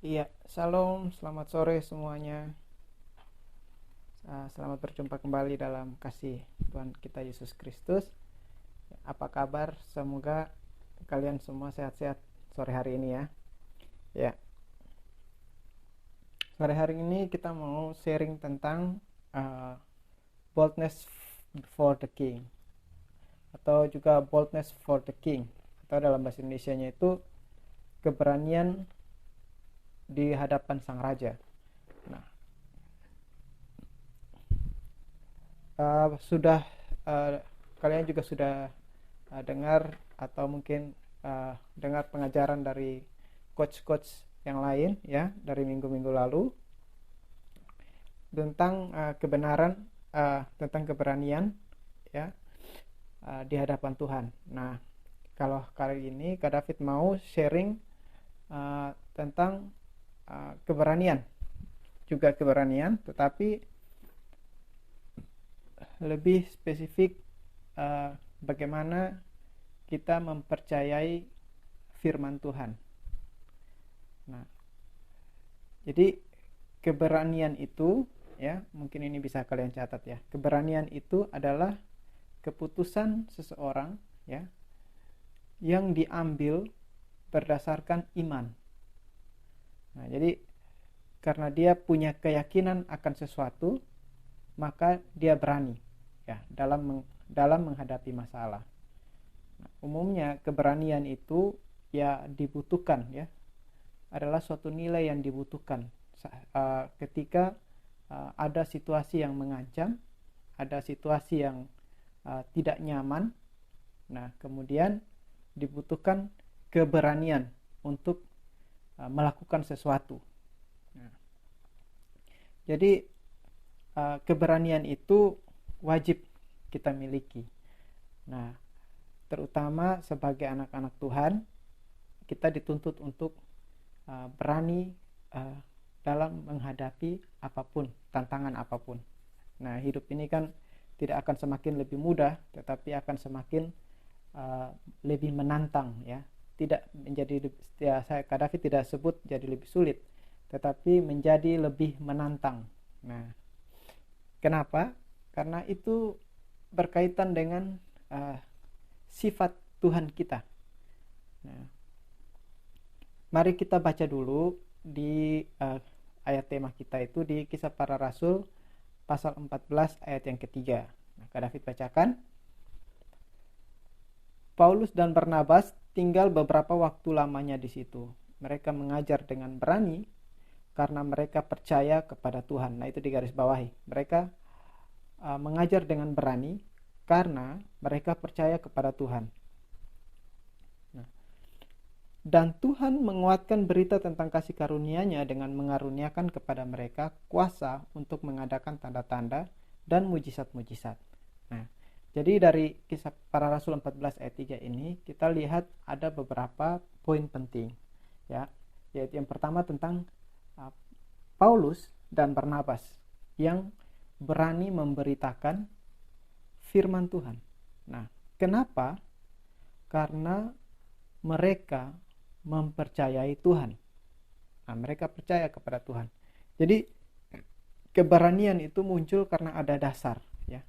Iya, Shalom, selamat sore semuanya. Selamat berjumpa kembali dalam kasih Tuhan kita Yesus Kristus. Apa kabar? Semoga kalian semua sehat-sehat sore hari ini ya. Ya, sore hari ini kita mau sharing tentang uh, boldness for the King, atau juga boldness for the King, atau dalam bahasa Indonesianya itu keberanian di hadapan Sang Raja. Nah, sudah kalian juga sudah dengar atau mungkin dengar pengajaran dari coach-coach yang lain ya dari minggu-minggu lalu tentang kebenaran, tentang keberanian ya di hadapan Tuhan. Nah, kalau kali ini Kak David mau sharing tentang keberanian, juga keberanian, tetapi lebih spesifik bagaimana kita mempercayai firman Tuhan. Nah, jadi keberanian itu ya, mungkin ini bisa kalian catat ya. Keberanian itu adalah keputusan seseorang ya yang diambil berdasarkan iman. Nah, jadi karena dia punya keyakinan akan sesuatu, maka dia berani ya dalam menghadapi masalah. Nah, umumnya keberanian itu ya dibutuhkan ya, adalah suatu nilai yang dibutuhkan ketika ada situasi yang mengancam, ada situasi yang tidak nyaman. Nah, kemudian dibutuhkan keberanian untuk melakukan sesuatu. Nah, jadi keberanian itu wajib kita miliki. Nah, terutama sebagai anak-anak Tuhan, kita dituntut untuk berani dalam menghadapi apapun, tantangan apapun. Nah, hidup ini kan tidak akan semakin lebih mudah, tetapi akan semakin lebih menantang ya. Tidak menjadi ya, Kak David tidak sebut jadi lebih sulit, tetapi menjadi lebih menantang. Nah, kenapa? Karena itu berkaitan dengan sifat Tuhan kita. Nah, mari kita baca dulu di ayat tema kita itu di Kisah Para Rasul pasal 14 ayat yang ketiga. Nah, Kak David bacakan. Paulus dan Barnabas tinggal beberapa waktu lamanya di situ. Mereka mengajar dengan berani karena mereka percaya kepada Tuhan. Nah, itu di garis bawahi. Mereka mengajar dengan berani karena mereka percaya kepada Tuhan. Nah, dan Tuhan menguatkan berita tentang kasih karunia-Nya dengan mengaruniakan kepada mereka kuasa untuk mengadakan tanda-tanda dan mujizat-mujizat. Nah, jadi dari Kisah Para Rasul 14 ayat 3 ini kita lihat ada beberapa poin penting ya. Yaitu yang pertama tentang Paulus dan Barnabas yang berani memberitakan firman Tuhan. Nah, kenapa? Karena mereka mempercayai Tuhan. Nah, mereka percaya kepada Tuhan. Jadi keberanian itu muncul karena ada dasar ya.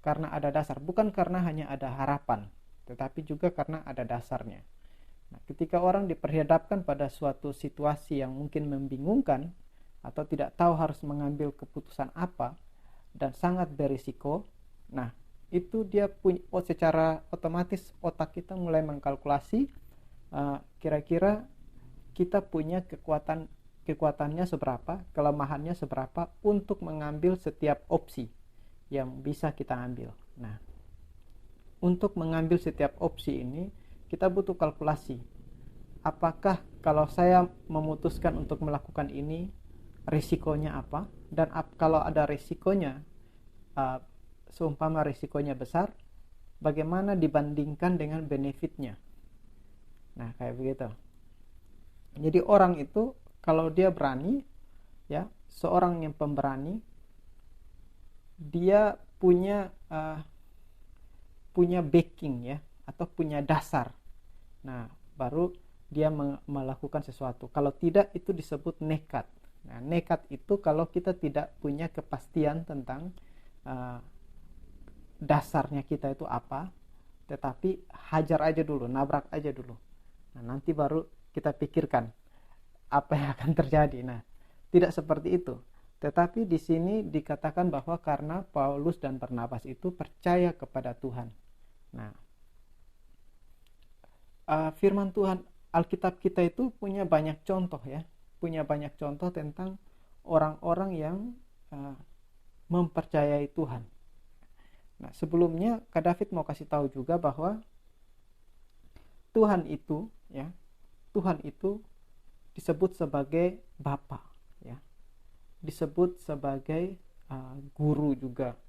Karena ada dasar, bukan karena hanya ada harapan, tetapi juga karena ada dasarnya. Nah, ketika orang diperhadapkan pada suatu situasi yang mungkin membingungkan atau tidak tahu harus mengambil keputusan apa dan sangat berisiko, nah itu dia punya secara otomatis otak kita mulai mengkalkulasi kira-kira kita punya kekuatannya seberapa, kelemahannya seberapa untuk mengambil setiap opsi yang bisa kita ambil. Nah, untuk mengambil setiap opsi ini kita butuh kalkulasi. Apakah kalau saya memutuskan untuk melakukan ini, risikonya apa? Dan kalau ada risikonya, seumpama risikonya besar, bagaimana dibandingkan dengan benefitnya? Nah, kayak begitu. Jadi orang itu kalau dia berani, ya, seorang yang pemberani, dia punya backing ya, atau punya dasar. Nah, baru dia melakukan sesuatu. Kalau tidak, itu disebut nekat. Nah, nekat itu kalau kita tidak punya kepastian tentang dasarnya kita itu apa, tetapi hajar aja dulu, nabrak aja dulu. Nah, nanti baru kita pikirkan apa yang akan terjadi. Nah, tidak seperti itu. Tetapi di sini dikatakan bahwa karena Paulus dan Barnabas itu percaya kepada Tuhan. Nah, firman Tuhan, Alkitab kita itu punya banyak contoh ya, punya banyak contoh tentang orang-orang yang mempercayai Tuhan. Nah, sebelumnya Kak David mau kasih tahu juga bahwa Tuhan itu ya, Tuhan itu disebut sebagai Bapa ya, disebut sebagai guru juga.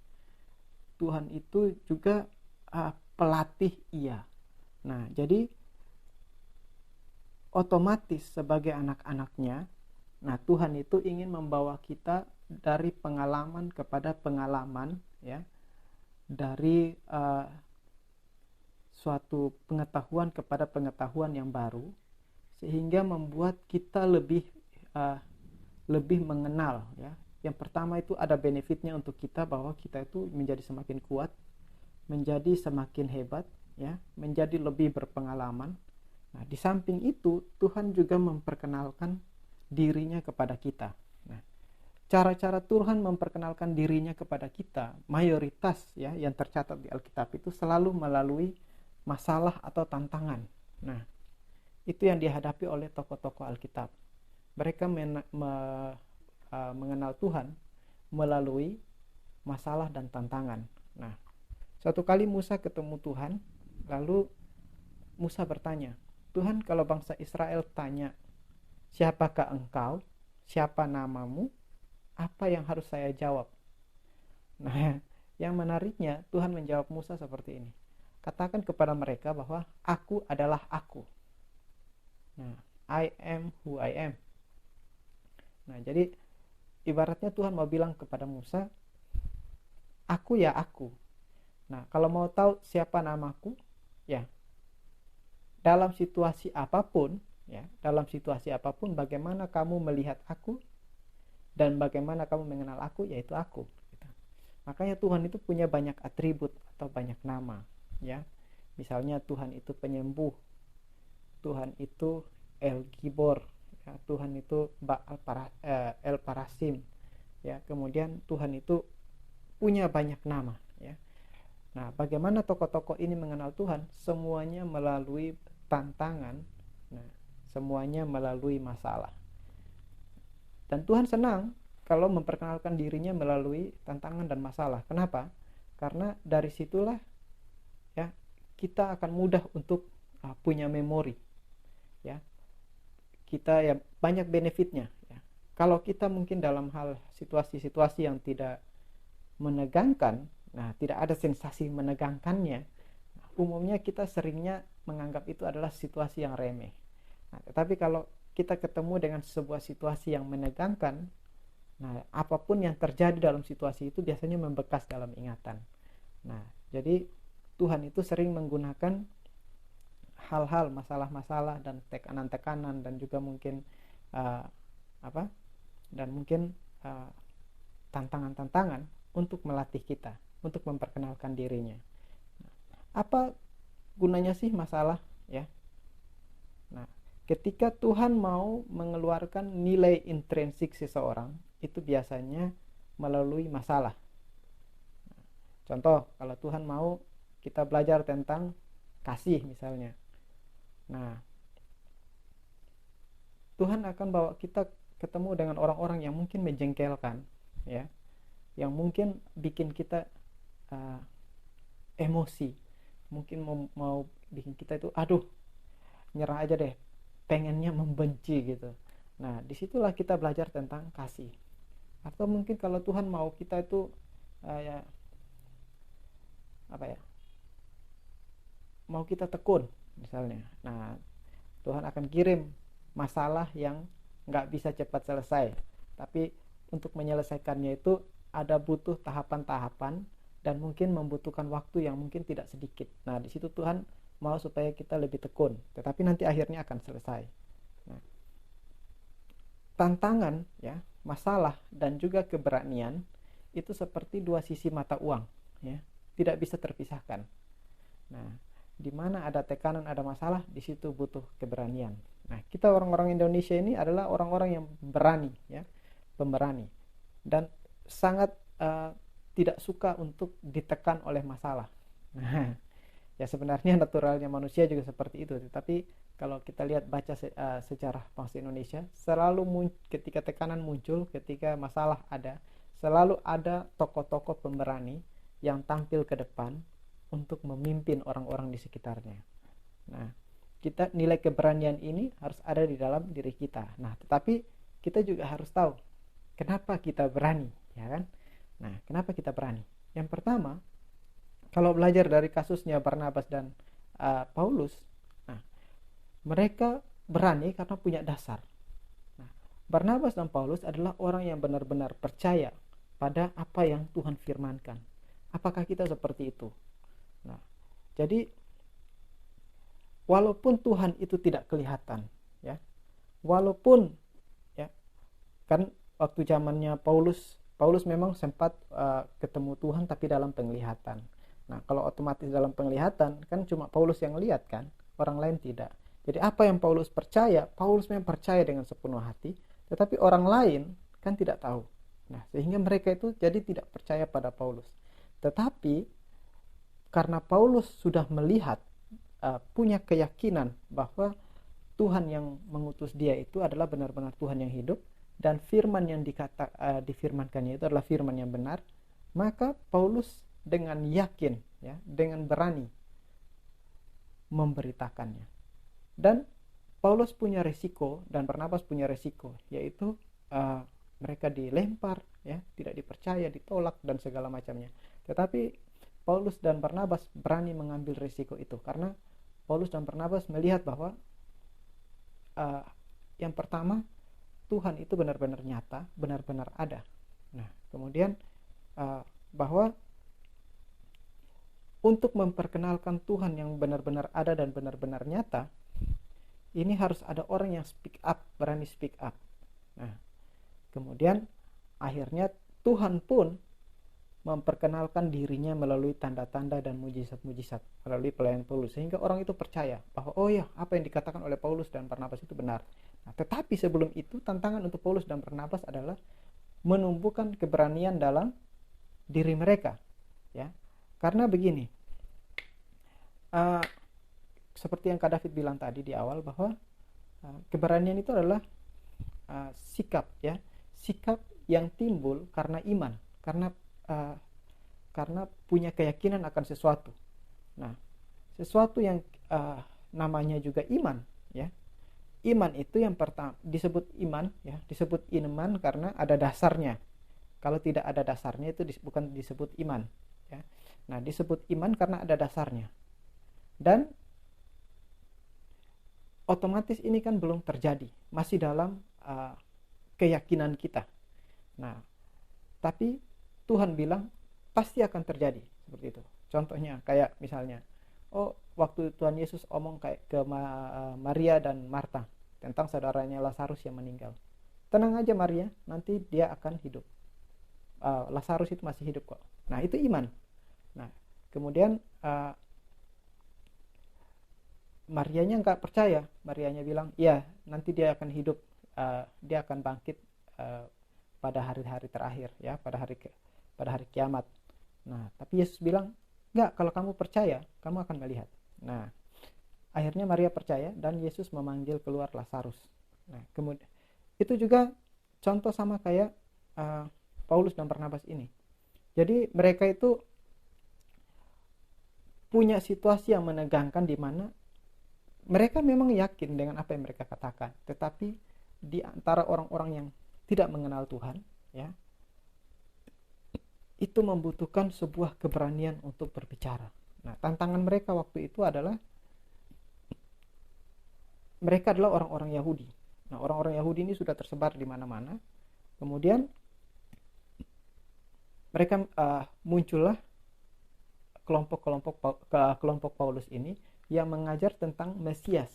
Tuhan itu juga pelatih Ia. Nah, jadi otomatis sebagai anak-anaknya, nah Tuhan itu ingin membawa kita dari pengalaman kepada pengalaman ya, dari suatu pengetahuan kepada pengetahuan yang baru, sehingga membuat kita lebih mengenal ya. Yang pertama itu ada benefitnya untuk kita, bahwa kita itu menjadi semakin kuat, menjadi semakin hebat ya, menjadi lebih berpengalaman. Nah, di samping itu Tuhan juga memperkenalkan dirinya kepada kita. Nah, cara-cara Tuhan memperkenalkan dirinya kepada kita, mayoritas ya yang tercatat di Alkitab itu selalu melalui masalah atau tantangan. Nah, itu yang dihadapi oleh tokoh-tokoh Alkitab. Mereka mengenal Tuhan melalui masalah dan tantangan. Nah, suatu kali Musa ketemu Tuhan, lalu Musa bertanya, Tuhan, kalau bangsa Israel tanya, siapakah engkau? Siapa namamu? Apa yang harus saya jawab? Nah, yang menariknya Tuhan menjawab Musa seperti ini. Katakan kepada mereka bahwa aku adalah aku. Nah, I am who I am. Nah, jadi ibaratnya Tuhan mau bilang kepada Musa, aku ya aku. Nah, kalau mau tahu siapa namaku, ya dalam situasi apapun ya, dalam situasi apapun bagaimana kamu melihat aku dan bagaimana kamu mengenal aku, yaitu aku gitu. Makanya Tuhan itu punya banyak atribut atau banyak nama ya. Misalnya Tuhan itu penyembuh, Tuhan itu El Gibor ya, Tuhan itu El Parasim ya. Kemudian Tuhan itu punya banyak nama ya. Nah, bagaimana tokoh-tokoh ini mengenal Tuhan? Semuanya melalui tantangan, nah, semuanya melalui masalah. Dan Tuhan senang kalau memperkenalkan dirinya melalui tantangan dan masalah. Kenapa? Karena dari situlah ya kita akan mudah untuk punya memori ya. Kita ya banyak benefitnya ya. Kalau kita mungkin dalam hal situasi-situasi yang tidak menegangkan, nah tidak ada sensasi menegangkannya, umumnya kita seringnya menganggap itu adalah situasi yang remeh. Nah, tetapi kalau kita ketemu dengan sebuah situasi yang menegangkan, nah apapun yang terjadi dalam situasi itu biasanya membekas dalam ingatan. Nah, jadi Tuhan itu sering menggunakan hal-hal, masalah-masalah dan tekanan-tekanan dan juga mungkin tantangan-tantangan untuk melatih kita, untuk memperkenalkan dirinya. Apa gunanya sih masalah ya? Nah, ketika Tuhan mau mengeluarkan nilai intrinsik seseorang, itu biasanya melalui masalah. Contoh, kalau Tuhan mau kita belajar tentang kasih misalnya. Nah, Tuhan akan bawa kita ketemu dengan orang-orang yang mungkin menjengkelkan ya, yang mungkin bikin kita emosi, mungkin mau bikin kita itu nyerah aja deh, pengennya membenci gitu. Nah, disitulah kita belajar tentang kasih. Atau mungkin kalau Tuhan mau kita itu mau kita tekun misalnya, nah Tuhan akan kirim masalah yang nggak bisa cepat selesai, tapi untuk menyelesaikannya itu ada butuh tahapan-tahapan dan mungkin membutuhkan waktu yang mungkin tidak sedikit. Nah, di situ Tuhan mau supaya kita lebih tekun, tetapi nanti akhirnya akan selesai. Nah, tantangan ya, masalah dan juga keberanian itu seperti dua sisi mata uang ya, tidak bisa terpisahkan. Nah, di mana ada tekanan, ada masalah, di situ butuh keberanian. Nah, kita orang-orang Indonesia ini adalah orang-orang yang berani ya, pemberani, dan sangat tidak suka untuk ditekan oleh masalah. Nah, ya sebenarnya naturalnya manusia juga seperti itu, tetapi kalau kita lihat baca sejarah bangsa Indonesia, selalu ketika tekanan muncul, ketika masalah ada, selalu ada tokoh-tokoh pemberani yang tampil ke depan untuk memimpin orang-orang di sekitarnya. Nah, kita nilai keberanian ini harus ada di dalam diri kita. Nah, tetapi kita juga harus tahu kenapa kita berani, ya kan? Nah, kenapa kita berani? Yang pertama, kalau belajar dari kasusnya Barnabas dan Paulus, nah, mereka berani karena punya dasar. Nah, Barnabas dan Paulus adalah orang yang benar-benar percaya pada apa yang Tuhan firmankan. Apakah kita seperti itu? Nah, jadi walaupun Tuhan itu tidak kelihatan, ya, walaupun ya, kan waktu zamannya Paulus memang sempat ketemu Tuhan tapi dalam penglihatan. Nah, kalau otomatis dalam penglihatan kan cuma Paulus yang lihat kan, orang lain tidak. Jadi apa yang Paulus percaya, Paulus memang percaya dengan sepenuh hati, tetapi orang lain kan tidak tahu. Nah, sehingga mereka itu jadi tidak percaya pada Paulus. Tetapi karena Paulus sudah melihat, punya keyakinan bahwa Tuhan yang mengutus dia itu adalah benar-benar Tuhan yang hidup, dan firman yang difirmankannya itu adalah firman yang benar, maka Paulus dengan yakin ya, dengan berani memberitakannya. Dan Paulus punya resiko dan Barnabas punya resiko, yaitu mereka dilempar ya, tidak dipercaya, ditolak dan segala macamnya. Tetapi Paulus dan Barnabas berani mengambil resiko itu karena Paulus dan Barnabas melihat bahwa yang pertama, Tuhan itu benar-benar nyata, benar-benar ada. Nah, kemudian bahwa untuk memperkenalkan Tuhan yang benar-benar ada dan benar-benar nyata, ini harus ada orang yang speak up, berani speak up. Nah, kemudian akhirnya Tuhan pun memperkenalkan dirinya melalui tanda-tanda dan mujizat-mujizat melalui pelayanan Paulus, sehingga orang itu percaya bahwa oh ya, apa yang dikatakan oleh Paulus dan Barnabas itu benar. Nah, tetapi sebelum itu tantangan untuk Paulus dan Barnabas adalah menumbuhkan keberanian dalam diri mereka, ya. Karena begini, seperti yang Kak David bilang tadi di awal bahwa keberanian itu adalah sikap, ya, sikap yang timbul karena iman, karena punya keyakinan akan sesuatu. Nah, sesuatu yang namanya juga iman, ya. Iman itu yang pertama disebut iman, ya, disebut iman karena ada dasarnya. Kalau tidak ada dasarnya itu bukan disebut iman, ya. Nah, disebut iman karena ada dasarnya. Dan otomatis ini kan belum terjadi, masih dalam keyakinan kita. Nah, tapi Tuhan bilang pasti akan terjadi seperti itu. Contohnya kayak misalnya, waktu Tuhan Yesus omong kayak ke Maria dan Marta tentang saudaranya Lazarus yang meninggal. Tenang aja Maria, nanti dia akan hidup. Lazarus itu masih hidup kok. Nah, itu iman. Nah, kemudian Marianya nggak percaya. Marianya bilang, iya nanti dia akan hidup, dia akan bangkit pada hari-hari terakhir, ya, pada hari kiamat. Nah, tapi Yesus bilang, enggak, kalau kamu percaya, kamu akan melihat. Nah, akhirnya Maria percaya dan Yesus memanggil keluar Lazarus. Nah, kemudian itu juga contoh sama kayak Paulus dan Barnabas ini. Jadi mereka itu punya situasi yang menegangkan di mana mereka memang yakin dengan apa yang mereka katakan, tetapi di antara orang-orang yang tidak mengenal Tuhan, ya, itu membutuhkan sebuah keberanian untuk berbicara. Nah, tantangan mereka waktu itu adalah mereka adalah orang-orang Yahudi. Nah, orang-orang Yahudi ini sudah tersebar di mana-mana. Kemudian mereka muncullah kelompok Paulus ini yang mengajar tentang Mesias.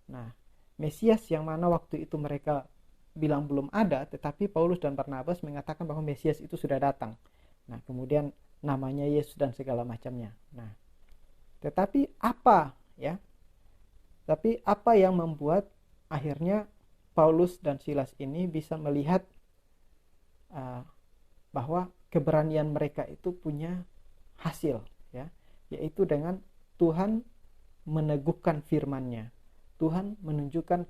Nah, Mesias yang mana waktu itu mereka bilang belum ada, tetapi Paulus dan Barnabas mengatakan bahwa Mesias itu sudah datang. Nah, kemudian namanya Yesus dan segala macamnya. Nah, tetapi apa ya? Tapi apa yang membuat akhirnya Paulus dan Silas ini bisa melihat bahwa keberanian mereka itu punya hasil, ya, yaitu dengan Tuhan meneguhkan firman-Nya, Tuhan menunjukkan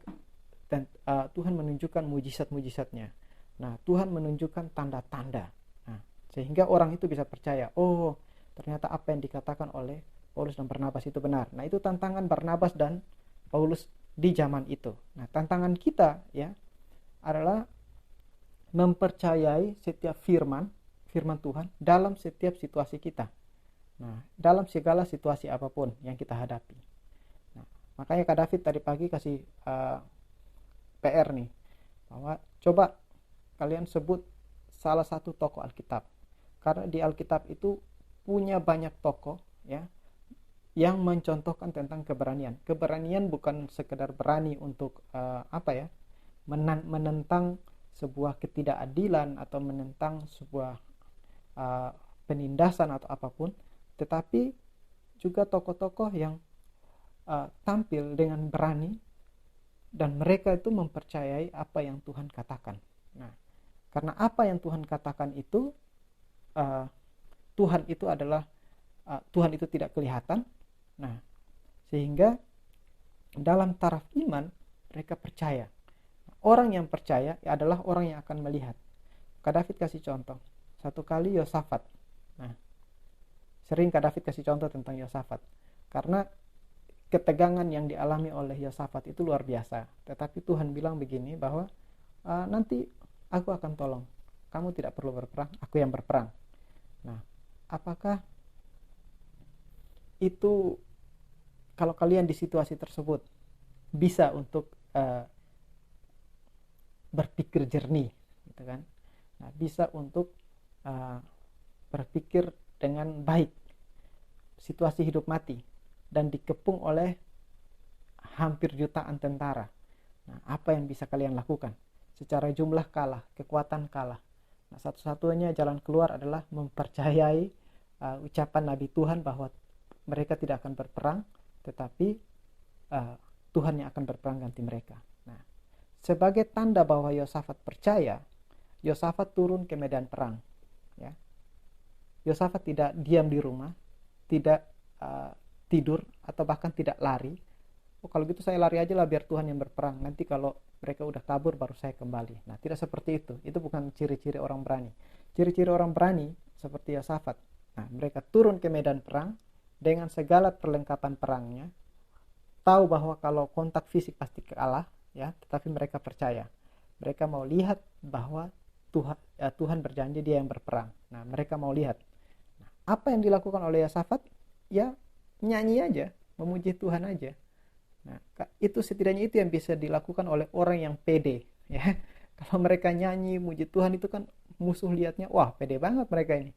Tuhan menunjukkan mujizat-mujizatnya. Nah, Tuhan menunjukkan tanda-tanda. Nah, sehingga orang itu bisa percaya, oh, ternyata apa yang dikatakan oleh Paulus dan Barnabas itu benar. Nah, itu tantangan Barnabas dan Paulus di zaman itu. Nah, tantangan kita ya adalah mempercayai setiap firman Tuhan dalam setiap situasi kita. Nah, dalam segala situasi apapun yang kita hadapi. Nah, makanya Kak David tadi pagi kasih PR nih, bahwa coba kalian sebut salah satu tokoh Alkitab. Karena di Alkitab itu punya banyak tokoh ya yang mencontohkan tentang keberanian. Keberanian bukan sekedar berani untuk menentang sebuah ketidakadilan atau menentang sebuah penindasan atau apapun, tetapi juga tokoh-tokoh yang tampil dengan berani dan mereka itu mempercayai apa yang Tuhan katakan. Nah, karena apa yang Tuhan katakan itu Tuhan itu tidak kelihatan. Nah, sehingga dalam taraf iman mereka percaya. Orang yang percaya adalah orang yang akan melihat. Kak David kasih contoh. Satu kali Yosafat. Nah, sering Kak David kasih contoh tentang Yosafat. Karena ketegangan yang dialami oleh Yosafat itu luar biasa. Tetapi Tuhan bilang begini bahwa nanti aku akan tolong. Kamu tidak perlu berperang, aku yang berperang. Nah, apakah itu kalau kalian di situasi tersebut bisa untuk berpikir jernih, gitu kan? Nah, bisa untuk berpikir dengan baik situasi hidup mati dan dikepung oleh hampir jutaan tentara. Nah, apa yang bisa kalian lakukan? Secara jumlah kalah, kekuatan kalah. Nah, satu-satunya jalan keluar adalah mempercayai ucapan Nabi Tuhan bahwa mereka tidak akan berperang, tetapi Tuhan yang akan berperang ganti mereka. Nah, sebagai tanda bahwa Yosafat percaya, Yosafat turun ke medan perang. Ya, Yosafat tidak diam di rumah, tidak tidur atau bahkan tidak lari. Oh, kalau gitu saya lari aja lah biar Tuhan yang berperang. Nanti kalau mereka udah kabur baru saya kembali. Nah, tidak seperti itu. Itu bukan ciri-ciri orang berani. Ciri-ciri orang berani seperti Yosafat. Nah, mereka turun ke medan perang dengan segala perlengkapan perangnya, tahu bahwa kalau kontak fisik pasti kalah, ya, tetapi mereka percaya. Mereka mau lihat bahwa Tuhan berjanji dia yang berperang. Nah, mereka mau lihat. Nah, apa yang dilakukan oleh Yosafat? Ya, nyanyi aja, memuji Tuhan aja. Nah, itu setidaknya itu yang bisa dilakukan oleh orang yang pede, ya. Kalau mereka nyanyi, muji Tuhan itu kan musuh lihatnya, wah pede banget mereka ini.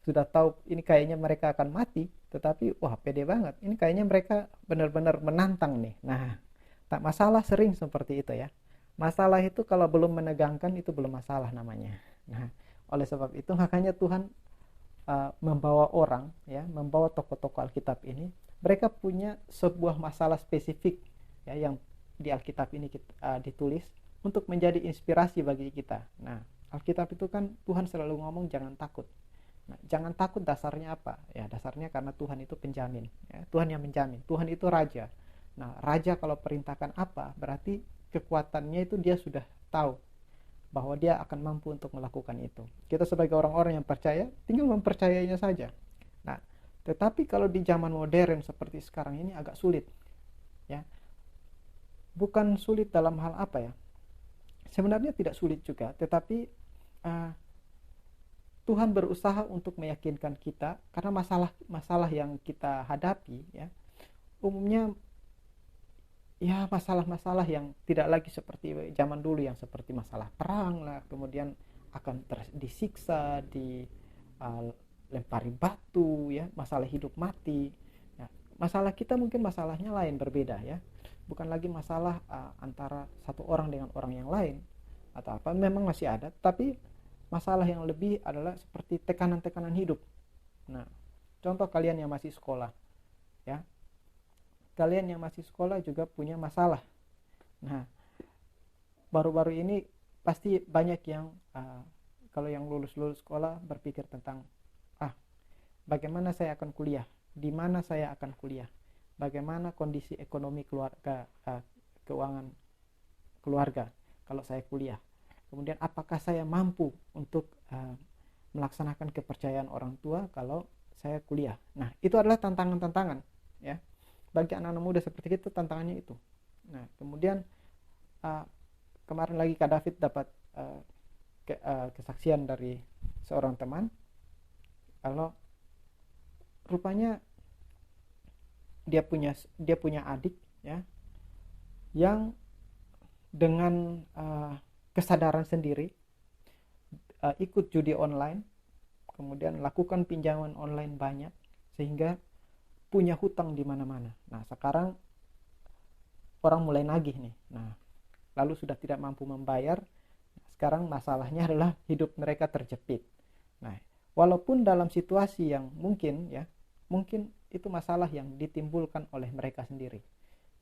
Sudah tahu ini kayaknya mereka akan mati, tetapi wah pede banget, ini kayaknya mereka benar-benar menantang nih. Nah, tak masalah sering seperti itu ya. Masalah itu kalau belum menegangkan itu belum masalah namanya. Nah, oleh sebab itu makanya Tuhan membawa orang ya, membawa tokoh-tokoh Alkitab ini, mereka punya sebuah masalah spesifik ya yang di Alkitab ini ditulis untuk menjadi inspirasi bagi kita. Nah, Alkitab itu kan Tuhan selalu ngomong jangan takut. Nah, jangan takut dasarnya apa? Ya, dasarnya karena Tuhan itu penjamin. Ya, Tuhan yang menjamin. Tuhan itu raja. Nah, raja kalau perintahkan apa, berarti kekuatannya itu dia sudah tahu bahwa dia akan mampu untuk melakukan itu. Kita sebagai orang-orang yang percaya, tinggal mempercayainya saja. Nah, tetapi kalau di zaman modern seperti sekarang ini agak sulit. Ya, bukan sulit dalam hal apa ya? Sebenarnya tidak sulit juga, tetapi Tuhan berusaha untuk meyakinkan kita karena masalah yang kita hadapi ya umumnya ya masalah-masalah yang tidak lagi seperti zaman dulu yang seperti masalah perang lah, kemudian akan disiksa, dilempari batu ya, masalah hidup mati. Nah, masalah kita mungkin masalahnya lain, berbeda ya. Bukan lagi masalah antara satu orang dengan orang yang lain atau apa, memang masih ada, tapi masalah yang lebih adalah seperti tekanan-tekanan hidup. Nah, contoh kalian yang masih sekolah ya. Kalian yang masih sekolah juga punya masalah. Nah, baru-baru ini pasti banyak yang kalau yang lulus sekolah berpikir tentang bagaimana saya akan kuliah, di mana saya akan kuliah, bagaimana kondisi ekonomi keluarga, keuangan keluarga kalau saya kuliah, kemudian apakah saya mampu untuk melaksanakan kepercayaan orang tua kalau saya kuliah. Nah, itu adalah tantangan-tantangan ya, bagi anak-anak muda seperti itu, tantangannya itu. Nah, kemudian kemarin lagi Kak David dapat kesaksian dari seorang teman kalau rupanya dia punya adik ya, yang dengan kesadaran sendiri ikut judi online, kemudian lakukan pinjaman online banyak sehingga punya hutang di mana-mana. Nah, sekarang orang mulai nagih nih. Nah, lalu sudah tidak mampu membayar. Sekarang masalahnya adalah hidup mereka terjepit. Nah, walaupun dalam situasi yang mungkin itu masalah yang ditimbulkan oleh mereka sendiri.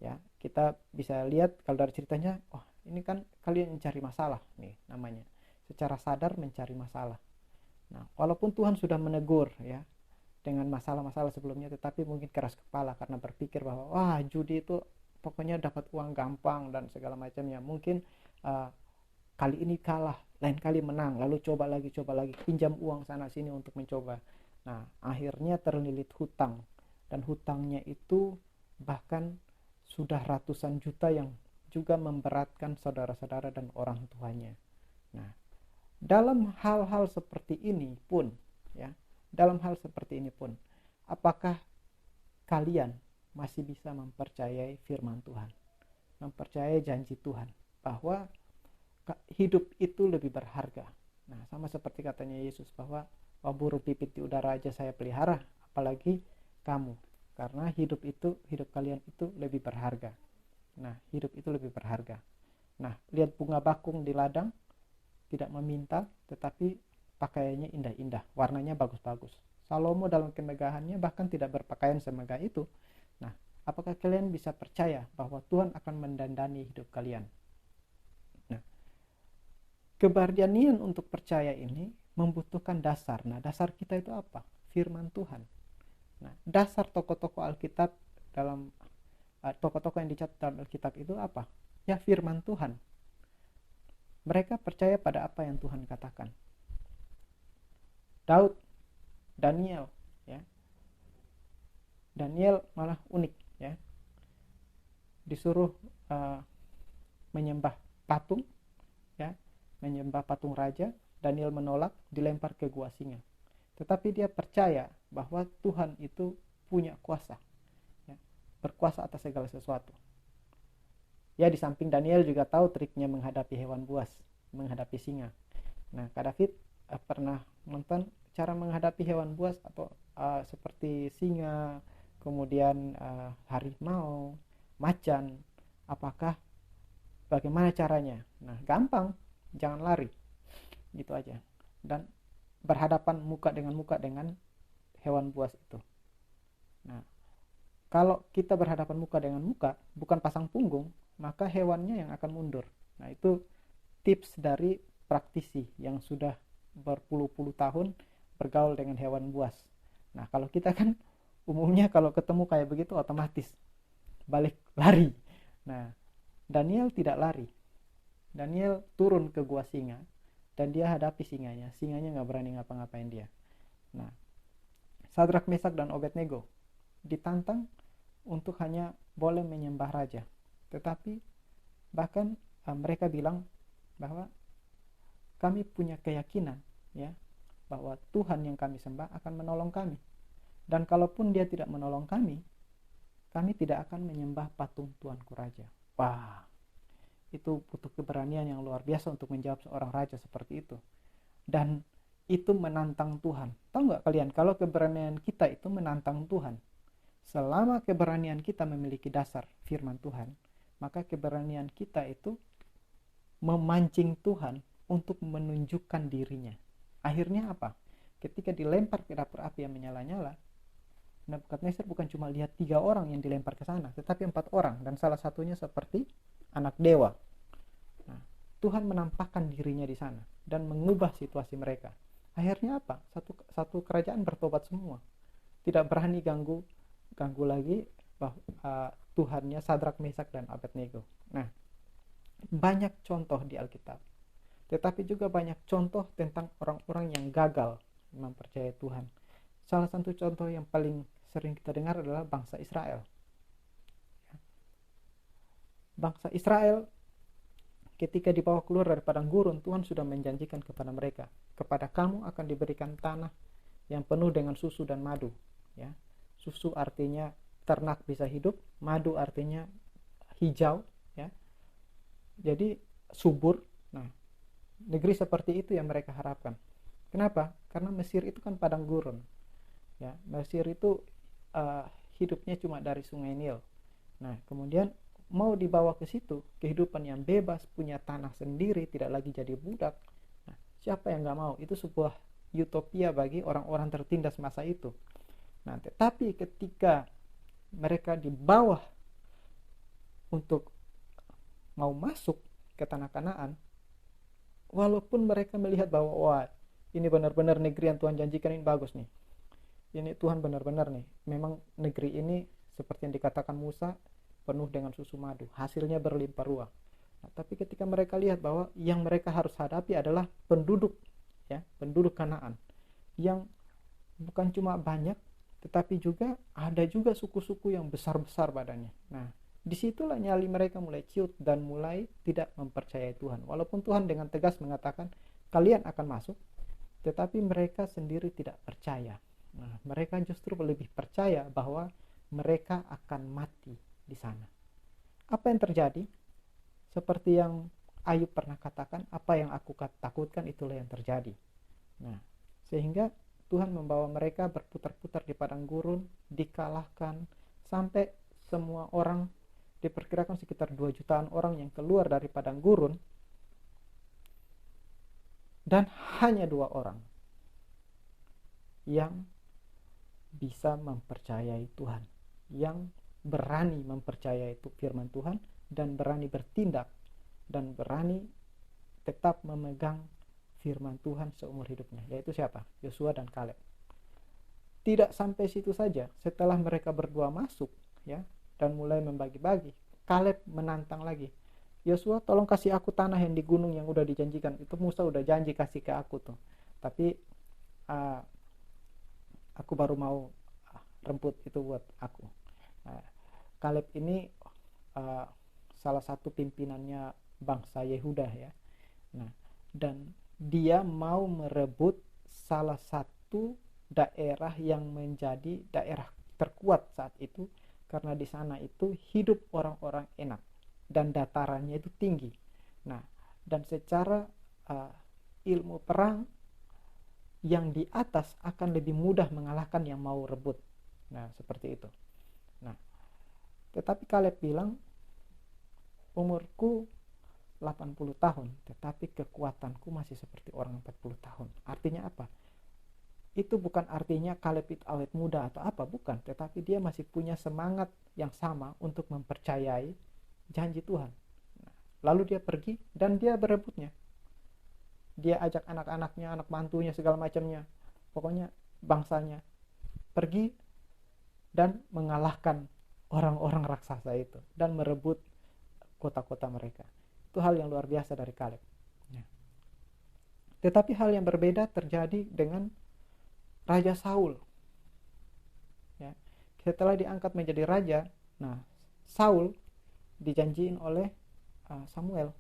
Ya, kita bisa lihat kalau dari ceritanya, ini kan kalian mencari masalah nih namanya. Secara sadar mencari masalah. Nah, walaupun Tuhan sudah menegur ya dengan masalah-masalah sebelumnya, tetapi mungkin keras kepala karena berpikir bahwa judi itu pokoknya dapat uang gampang dan segala macamnya. Mungkin kali ini kalah, lain kali menang, lalu coba lagi, pinjam uang sana sini untuk mencoba. Nah, akhirnya terlilit hutang, dan hutangnya itu bahkan sudah ratusan juta yang juga memberatkan saudara-saudara dan orang tuanya. Nah, dalam hal-hal seperti ini pun apakah kalian masih bisa mempercayai firman Tuhan, mempercayai janji Tuhan bahwa hidup itu lebih berharga? Nah, sama seperti katanya Yesus bahwa burung pipit di udara aja saya pelihara, apalagi kamu, karena hidup kalian itu lebih berharga. Nah, hidup itu lebih berharga. Nah, lihat bunga bakung di ladang, tidak meminta, tetapi pakaiannya indah-indah, warnanya bagus-bagus. Salomo dalam kemegahannya bahkan tidak berpakaian semegah itu. Nah, apakah kalian bisa percaya bahwa Tuhan akan mendandani hidup kalian? Nah, keberanian untuk percaya ini membutuhkan dasar. Nah, dasar kita itu apa? Firman Tuhan. Nah, dasar tokoh-tokoh Alkitab dalam tokoh-tokoh yang dicatat dalam Alkitab itu apa? Ya, firman Tuhan. Mereka percaya pada apa yang Tuhan katakan. Daud, Daniel, ya. Daniel malah unik, ya. Disuruh menyembah patung, ya, menyembah patung raja. Daniel menolak, dilempar ke gua singa. Tetapi dia percaya bahwa Tuhan itu punya kuasa, ya, berkuasa atas segala sesuatu. Ya, di samping Daniel juga tahu triknya menghadapi hewan buas, menghadapi singa. Nah, Kak David pernah nonton cara menghadapi hewan buas atau seperti singa, kemudian harimau, macan. Bagaimana caranya? Nah, gampang, jangan lari. Gitu aja. Dan berhadapan muka dengan hewan buas itu. Nah, kalau kita berhadapan muka dengan muka, bukan pasang punggung, maka hewannya yang akan mundur. Nah, itu tips dari praktisi yang sudah berpuluh-puluh tahun bergaul dengan hewan buas. Nah, kalau kita kan umumnya kalau ketemu kayak begitu otomatis balik lari. Nah, Daniel tidak lari. Daniel turun ke gua singa dan dia hadapi singanya. Singanya nggak berani ngapa-ngapain dia. Nah, Sadrak, Mesak, dan Abednego ditantang untuk hanya boleh menyembah raja. Tetapi bahkan mereka bilang bahwa kami punya keyakinan, ya, bahwa Tuhan yang kami sembah akan menolong kami. Dan kalaupun dia tidak menolong kami tidak akan menyembah patung Tuanku Raja. Wah, itu butuh keberanian yang luar biasa untuk menjawab seorang raja seperti itu. Dan itu menantang Tuhan. Tahu nggak kalian, kalau keberanian kita itu menantang Tuhan, Selama keberanian kita memiliki dasar firman Tuhan, maka keberanian kita itu memancing Tuhan untuk menunjukkan dirinya. Akhirnya apa? Ketika dilempar ke dapur api yang menyala-nyala, Nebukadnezar bukan cuma lihat 3 orang yang dilempar ke sana, tetapi 4 orang, dan salah satunya seperti anak dewa. Nah, Tuhan menampakkan dirinya di sana dan mengubah situasi mereka. Akhirnya apa? Satu kerajaan bertobat semua, tidak berani ganggu lagi Tuhannya Sadrak, Mesak, dan Abednego. Nah, banyak contoh di Alkitab, tetapi juga banyak contoh tentang orang-orang yang gagal mempercayai Tuhan. Salah satu contoh yang paling sering kita dengar adalah bangsa Israel. Bangsa Israel ketika dibawa keluar dari padang gurun, Tuhan sudah menjanjikan kepada mereka, kepada kamu akan diberikan tanah yang penuh dengan susu dan madu. Ya, susu artinya ternak bisa hidup, madu artinya hijau, ya, jadi subur. Nah, negeri seperti itu yang mereka harapkan. Kenapa? Karena Mesir itu kan padang gurun. Ya, Mesir itu hidupnya cuma dari sungai Nil. Nah, kemudian mau dibawa ke situ, kehidupan yang bebas, punya tanah sendiri, tidak lagi jadi budak. Nah, siapa yang nggak mau? Itu sebuah utopia bagi orang-orang tertindas masa itu. Nah, tetapi ketika mereka di bawah untuk mau masuk ke tanah Kanaan, walaupun mereka melihat bahwa wah, ini benar-benar negeri yang Tuhan janjikan, ini bagus nih, ini Tuhan benar-benar nih, memang negeri ini seperti yang dikatakan Musa, penuh dengan susu madu, hasilnya berlimpah ruah. Nah, tapi ketika mereka lihat bahwa yang mereka harus hadapi adalah penduduk, ya, penduduk Kanaan yang bukan cuma banyak, tetapi juga ada juga suku-suku yang besar-besar badannya. Nah, disitulah nyali mereka mulai ciut dan mulai tidak mempercayai Tuhan. Walaupun Tuhan dengan tegas mengatakan kalian akan masuk, tetapi mereka sendiri tidak percaya. Nah, mereka justru lebih percaya bahwa mereka akan mati di sana. Apa yang terjadi? Seperti yang Ayub pernah katakan, apa yang aku takutkan itulah yang terjadi. Nah, sehingga Tuhan membawa mereka berputar-putar di padang gurun, dikalahkan, sampai semua orang, diperkirakan sekitar 2 jutaan orang yang keluar dari padang gurun, dan hanya 2 orang yang bisa mempercayai Tuhan, yang berani mempercayai itu firman Tuhan, dan berani bertindak, dan berani tetap memegang firman Tuhan seumur hidupnya, yaitu siapa? Yosua dan Kaleb. Tidak sampai situ saja, setelah mereka berdua masuk, ya, dan mulai membagi-bagi, Kaleb menantang lagi, Yosua tolong kasih aku tanah yang di gunung yang udah dijanjikan, itu Musa udah janji kasih ke aku tuh, tapi aku baru mau remput itu buat aku. Kaleb ini salah satu pimpinannya bangsa Yehuda, ya. Nah, dan dia mau merebut salah satu daerah yang menjadi daerah terkuat saat itu, karena di sana itu hidup orang-orang enak dan datarannya itu tinggi. Nah, dan secara ilmu perang yang di atas akan lebih mudah mengalahkan yang mau rebut. Nah, seperti itu. Nah, tetapi Kaleb bilang, umurku 80 tahun, tetapi kekuatanku masih seperti orang 40 tahun. Artinya apa? Itu bukan artinya Kaleb itu awet muda atau apa, bukan. Tetapi dia masih punya semangat yang sama untuk mempercayai janji Tuhan. Nah, lalu dia pergi dan dia berebutnya. Dia ajak anak-anaknya, anak mantunya, segala macamnya, pokoknya bangsanya, pergi dan mengalahkan orang-orang raksasa itu dan merebut kota-kota mereka. Itu hal yang luar biasa dari Kaleb. Ya. Tetapi hal yang berbeda terjadi dengan Raja Saul. Ya. Setelah diangkat menjadi raja, nah Saul dijanjiin oleh Samuel,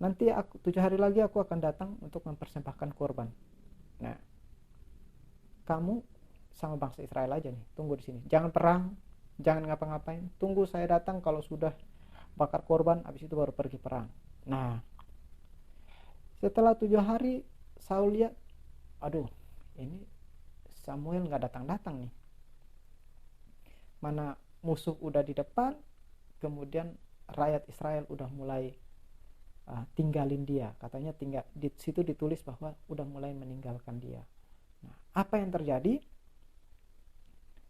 nanti 7 hari lagi aku akan datang untuk mempersembahkan korban. Nah, kamu sama bangsa Israel aja nih, tunggu di sini, jangan perang, jangan ngapa-ngapain, tunggu saya datang kalau sudah bakar korban, habis itu baru pergi perang. Nah, setelah 7 hari Saul lihat, aduh, ini Samuel nggak datang-datang nih. mana musuh udah di depan, kemudian rakyat Israel udah mulai tinggalin dia. Katanya tinggal di situ ditulis bahwa udah mulai meninggalkan dia. Nah, apa yang terjadi?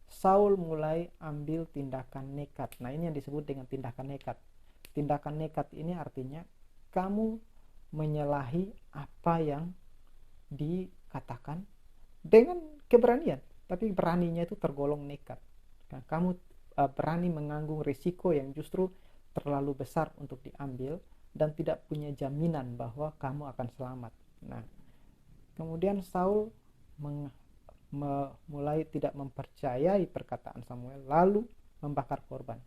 Saul mulai ambil tindakan nekat. Nah, ini yang disebut dengan tindakan nekat. Tindakan nekat ini artinya kamu menyalahi apa yang dikatakan dengan keberanian, tapi beraninya itu tergolong nekat. Nah, kamu berani menanggung risiko yang justru terlalu besar untuk diambil dan tidak punya jaminan bahwa kamu akan selamat. Nah, kemudian Saul mulai tidak mempercayai perkataan Samuel, lalu membakar korban.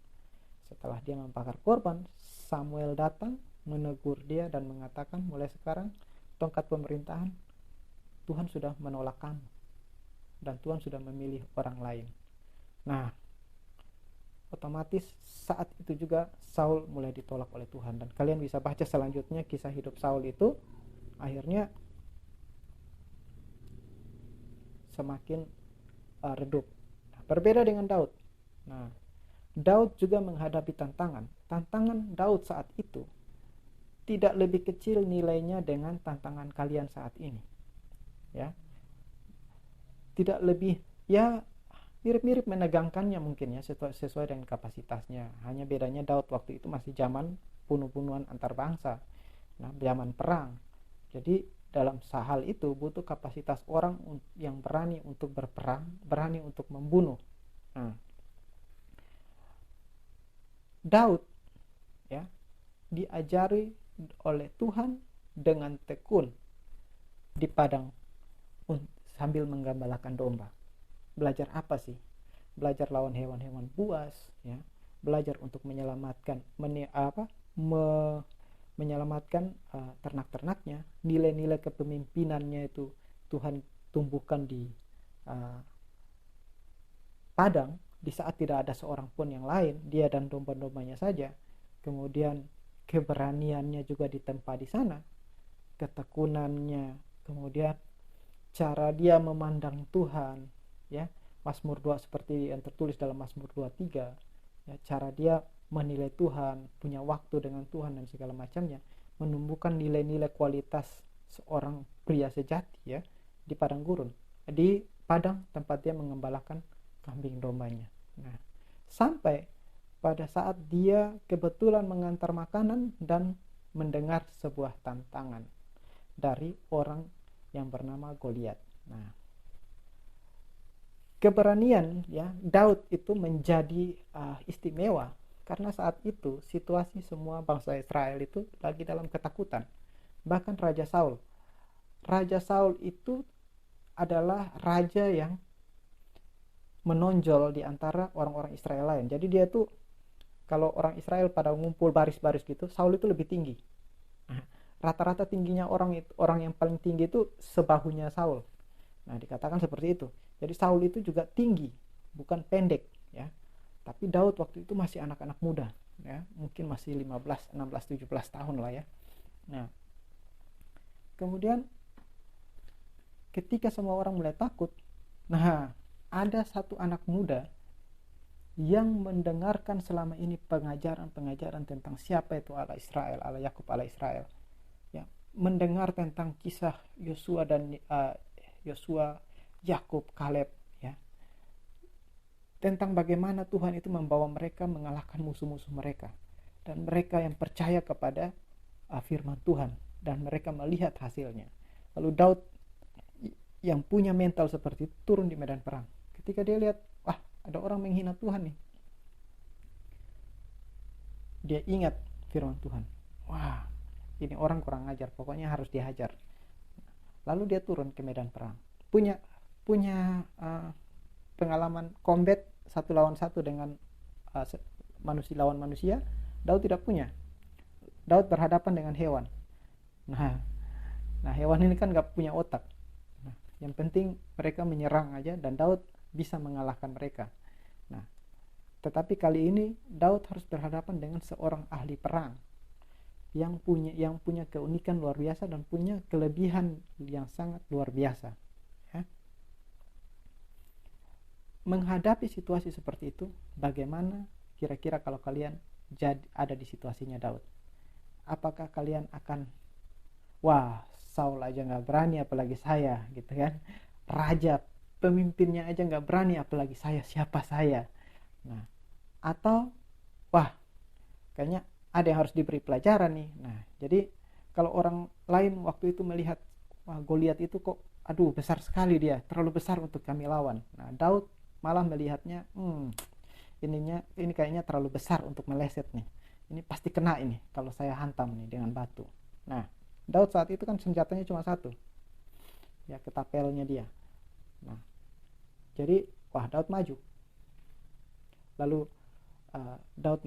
Setelah dia membakar korban, Samuel datang menegur dia dan mengatakan, mulai sekarang tongkat pemerintahan Tuhan sudah menolak kamu dan Tuhan sudah memilih orang lain. Nah, otomatis saat itu juga Saul mulai ditolak oleh Tuhan. Dan kalian bisa baca selanjutnya kisah hidup Saul itu akhirnya semakin redup. Nah, berbeda dengan Daud. Nah, Daud juga menghadapi tantangan. Tantangan Daud saat itu tidak lebih kecil nilainya dengan tantangan kalian saat ini. Ya. Tidak lebih, ya mirip-mirip menegangkannya mungkin ya, sesuai dengan kapasitasnya. Hanya bedanya Daud waktu itu masih zaman bunuh-bunuhan antar bangsa. Nah, zaman perang. Jadi dalam hal itu butuh kapasitas orang yang berani untuk berperang, berani untuk membunuh. Nah, Daud ya diajari oleh Tuhan dengan tekun di padang sambil menggembalakan domba. Belajar apa sih? Belajar lawan hewan-hewan buas, ya. Belajar untuk menyelamatkan menyelamatkan ternak-ternaknya. Nilai-nilai kepemimpinannya itu Tuhan tumbuhkan di padang di saat tidak ada seorang pun yang lain, dia dan domba-dombanya saja. Kemudian keberaniannya juga ditempa di sana, ketekunannya, kemudian cara dia memandang Tuhan, ya. Mazmur 2 seperti yang tertulis dalam Mazmur 23, ya, cara dia menilai Tuhan, punya waktu dengan Tuhan dan segala macamnya, menumbuhkan nilai-nilai kualitas seorang pria sejati, ya, di padang gurun, di padang tempat dia mengembalakan kambing dombanya. Nah, sampai pada saat dia kebetulan mengantar makanan dan mendengar sebuah tantangan dari orang yang bernama Goliat. Nah, keberanian, ya, Daud itu menjadi istimewa karena saat itu situasi semua bangsa Israel itu lagi dalam ketakutan. Bahkan Raja Saul itu adalah raja yang menonjol di antara orang-orang Israel lain. Jadi dia tuh, kalau orang Israel pada ngumpul baris-baris gitu, Saul itu lebih tinggi. Rata-rata tingginya orang yang paling tinggi itu sebahunya Saul. Nah, dikatakan seperti itu. Jadi Saul itu juga tinggi, bukan pendek, ya. Tapi Daud waktu itu masih anak-anak muda, ya. Mungkin masih 15, 16, 17 tahun lah, ya. Nah, kemudian ketika semua orang mulai takut, nah, ada satu anak muda yang mendengarkan selama ini pengajaran-pengajaran tentang siapa itu Allah Israel, Allah Yakub, Allah Israel, ya, mendengar tentang kisah Yosua dan Yakub, Kaleb, ya, tentang bagaimana Tuhan itu membawa mereka mengalahkan musuh-musuh mereka, dan mereka yang percaya kepada firman Tuhan dan mereka melihat hasilnya. Lalu Daud yang punya mental seperti itu turun di medan perang. Ketika dia lihat, wah, ada orang menghina Tuhan nih, dia ingat firman Tuhan. Wah, ini orang kurang ajar, pokoknya harus dihajar. Lalu dia turun ke medan perang. Punya pengalaman combat 1 lawan 1 dengan manusia lawan manusia. Daud tidak punya. Daud berhadapan dengan hewan. Nah, hewan ini kan gak punya otak. Nah, yang penting mereka menyerang aja dan Daud bisa mengalahkan mereka. Nah, tetapi kali ini Daud harus berhadapan dengan seorang ahli perang yang punya keunikan luar biasa dan punya kelebihan yang sangat luar biasa, ya. menghadapi situasi seperti itu, bagaimana kira-kira kalau kalian ada di situasinya Daud? Apakah kalian akan, wah, Saul aja nggak berani apalagi saya, gitu kan? Raja, pemimpinnya aja nggak berani apalagi saya, siapa saya? Nah, atau wah, kayaknya ada yang harus diberi pelajaran nih. Nah, jadi kalau orang lain waktu itu melihat, wah, Goliat itu kok, aduh, besar sekali dia, terlalu besar untuk kami lawan. Nah, Daud malah melihatnya, ini kayaknya terlalu besar untuk meleset nih. Ini pasti kena ini kalau saya hantam nih dengan batu. Nah, Daud saat itu kan senjatanya cuma satu, ya, ketapelnya dia. Nah, jadi wah, Daud maju. Lalu Daud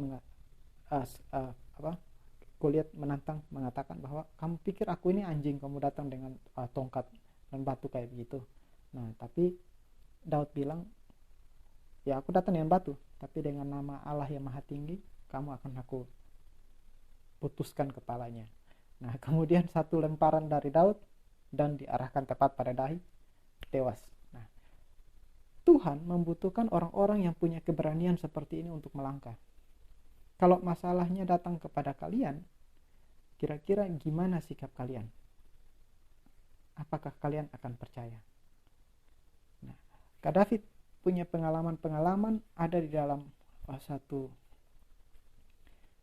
Goliat menantang, mengatakan bahwa kamu pikir aku ini anjing, kamu datang dengan tongkat dan batu kayak begitu. Nah, tapi Daud bilang, ya aku datang dengan batu, tapi dengan nama Allah yang maha tinggi, kamu akan aku putuskan kepalanya. Nah, kemudian satu lemparan dari Daud dan diarahkan tepat pada dahi, tewas. Nah, Tuhan membutuhkan orang-orang yang punya keberanian seperti ini untuk melangkah. Kalau masalahnya datang kepada kalian, kira-kira gimana sikap kalian? Apakah kalian akan percaya? Nah, Kak David punya pengalaman-pengalaman ada di dalam satu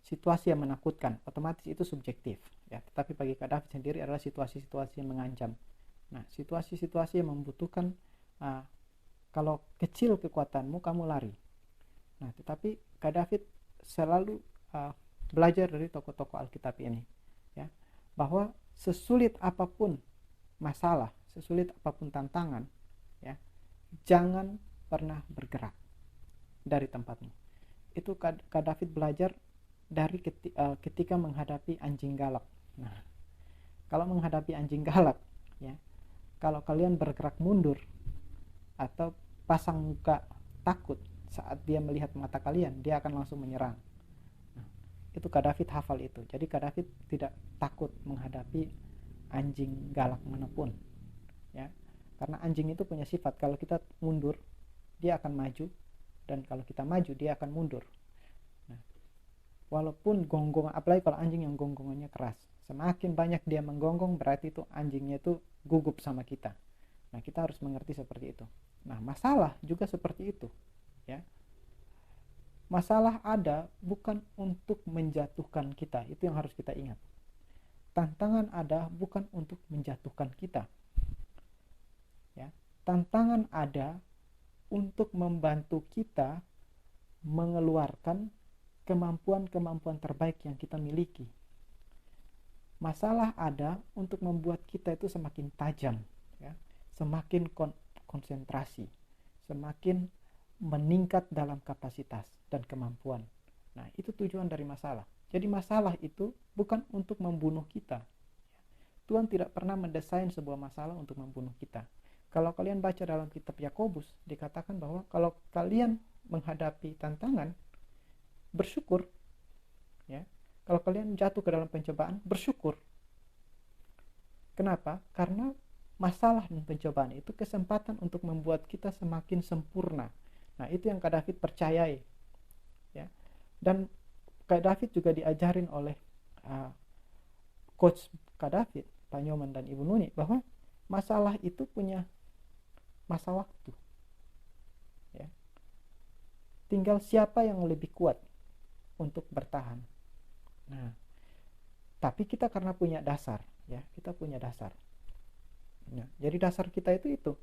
situasi yang menakutkan. Otomatis itu subjektif, ya. Tetapi bagi Kak David sendiri adalah situasi-situasi yang mengancam. Nah, situasi-situasi yang membutuhkan kalau kecil kekuatanmu, kamu lari. Nah, tetapi Kak David selalu belajar dari tokoh-tokoh Alkitab ini, ya, bahwa sesulit apapun masalah, sesulit apapun tantangan, ya, jangan pernah bergerak dari tempatmu. Itu Kak David belajar dari ketika menghadapi anjing galak. Nah, kalau menghadapi anjing galak, ya, kalau kalian bergerak mundur atau pasang muka takut saat dia melihat mata kalian, dia akan langsung menyerang. Nah, itu Kak David hafal itu. Jadi Kak David tidak takut menghadapi anjing galak manapun, ya, karena anjing itu punya sifat, kalau kita mundur dia akan maju, dan kalau kita maju dia akan mundur. Nah, walaupun gonggong, apalagi kalau anjing yang gonggongannya keras, semakin banyak dia menggonggong berarti itu anjingnya itu gugup sama kita. Nah, kita harus mengerti seperti itu. Nah, masalah juga seperti itu, ya. Masalah ada bukan untuk menjatuhkan kita, itu yang harus kita ingat. Tantangan ada bukan untuk menjatuhkan kita, ya. Tantangan ada untuk membantu kita mengeluarkan kemampuan-kemampuan terbaik yang kita miliki. Masalah ada untuk membuat kita itu semakin tajam, ya, semakin konsentrasi, semakin meningkat dalam kapasitas dan kemampuan. Nah, itu tujuan dari masalah. Jadi masalah itu bukan untuk membunuh kita. Tuhan tidak pernah mendesain sebuah masalah untuk membunuh kita. Kalau kalian baca dalam kitab Yakobus, dikatakan bahwa kalau kalian menghadapi tantangan, bersyukur, ya. Kalau kalian jatuh ke dalam pencobaan, bersyukur. Kenapa? Karena masalah dan pencobaan itu kesempatan untuk membuat kita semakin sempurna. Nah, itu yang Kak David percayai, ya. Dan Kak David juga diajarin oleh coach Kak David, Pak Nyoman dan Ibu Nuni, bahwa masalah itu punya masa waktu, ya. Tinggal siapa yang lebih kuat untuk bertahan. Nah, tapi kita karena punya dasar, ya, kita punya dasar. Nah, jadi dasar kita itu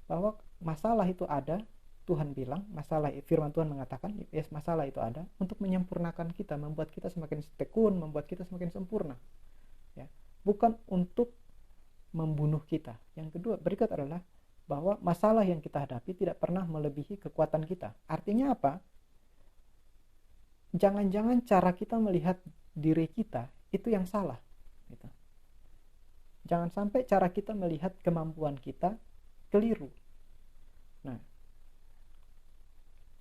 bahwa masalah itu ada. Tuhan bilang masalah, firman Tuhan mengatakan, yes, masalah itu ada untuk menyempurnakan kita, membuat kita semakin tekun, membuat kita semakin sempurna, ya, bukan untuk membunuh kita. Yang kedua, berikut adalah bahwa masalah yang kita hadapi tidak pernah melebihi kekuatan kita. Artinya apa? Jangan-jangan cara kita melihat diri kita itu yang salah, gitu. Jangan sampai cara kita melihat kemampuan kita keliru. Nah,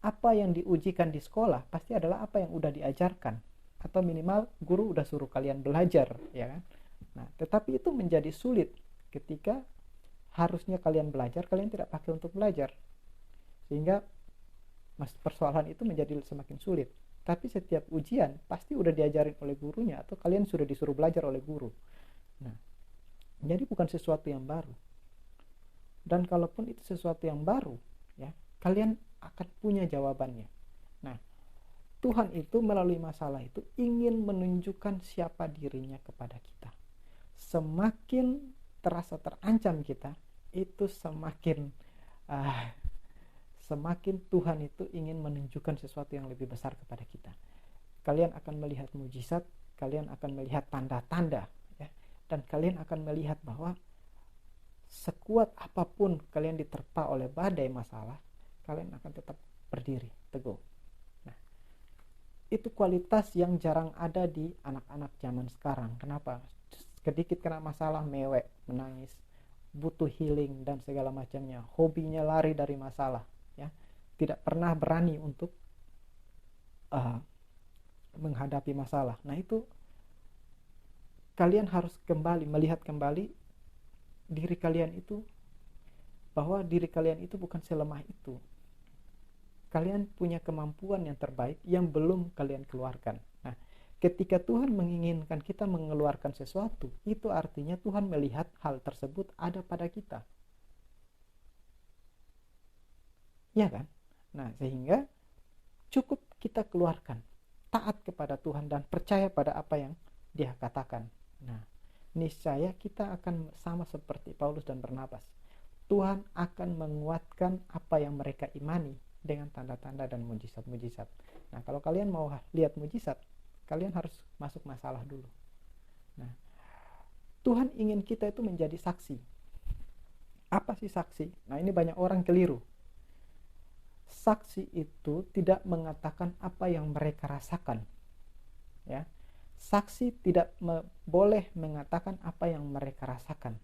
apa yang diujikan di sekolah pasti adalah apa yang udah diajarkan, atau minimal guru udah suruh kalian belajar, ya kan? Nah, tetapi itu menjadi sulit ketika harusnya kalian belajar, kalian tidak pakai untuk belajar. sehingga persoalan itu menjadi semakin sulit. Tapi setiap ujian pasti udah diajarin oleh gurunya atau kalian sudah disuruh belajar oleh guru. Nah, jadi bukan sesuatu yang baru. Dan kalaupun itu sesuatu yang baru, ya, kalian akan punya jawabannya. Nah, Tuhan itu melalui masalah itu ingin menunjukkan siapa dirinya kepada kita. Semakin terasa terancam kita, itu semakin Tuhan itu ingin menunjukkan sesuatu yang lebih besar kepada kita. Kalian akan melihat mujizat, kalian akan melihat tanda-tanda, ya, dan kalian akan melihat bahwa sekuat apapun kalian diterpa oleh badai masalah, kalian akan tetap berdiri teguh. Nah, itu kualitas yang jarang ada di anak-anak zaman sekarang. Kenapa? Sedikit kena masalah mewek, menangis, butuh healing dan segala macamnya. Hobinya lari dari masalah, ya, tidak pernah berani untuk menghadapi masalah. Nah, itu kalian harus melihat kembali diri kalian itu, bahwa diri kalian itu bukan selemah itu. Kalian punya kemampuan yang terbaik yang belum kalian keluarkan. Nah, ketika Tuhan menginginkan kita mengeluarkan sesuatu, itu artinya Tuhan melihat hal tersebut ada pada kita. Ya kan? Nah, sehingga cukup kita keluarkan, taat kepada Tuhan dan percaya pada apa yang Dia katakan. Nah, niscaya kita akan sama seperti Paulus dan Barnabas. Tuhan akan menguatkan apa yang mereka imani dengan tanda-tanda dan mujizat-mujizat. Nah, kalau kalian mau lihat mujizat, kalian harus masuk masalah dulu. Nah, Tuhan ingin kita itu menjadi saksi. Apa sih saksi? Nah, ini banyak orang keliru. Saksi itu tidak mengatakan apa yang mereka rasakan. Ya. Saksi tidak boleh mengatakan apa yang mereka rasakan.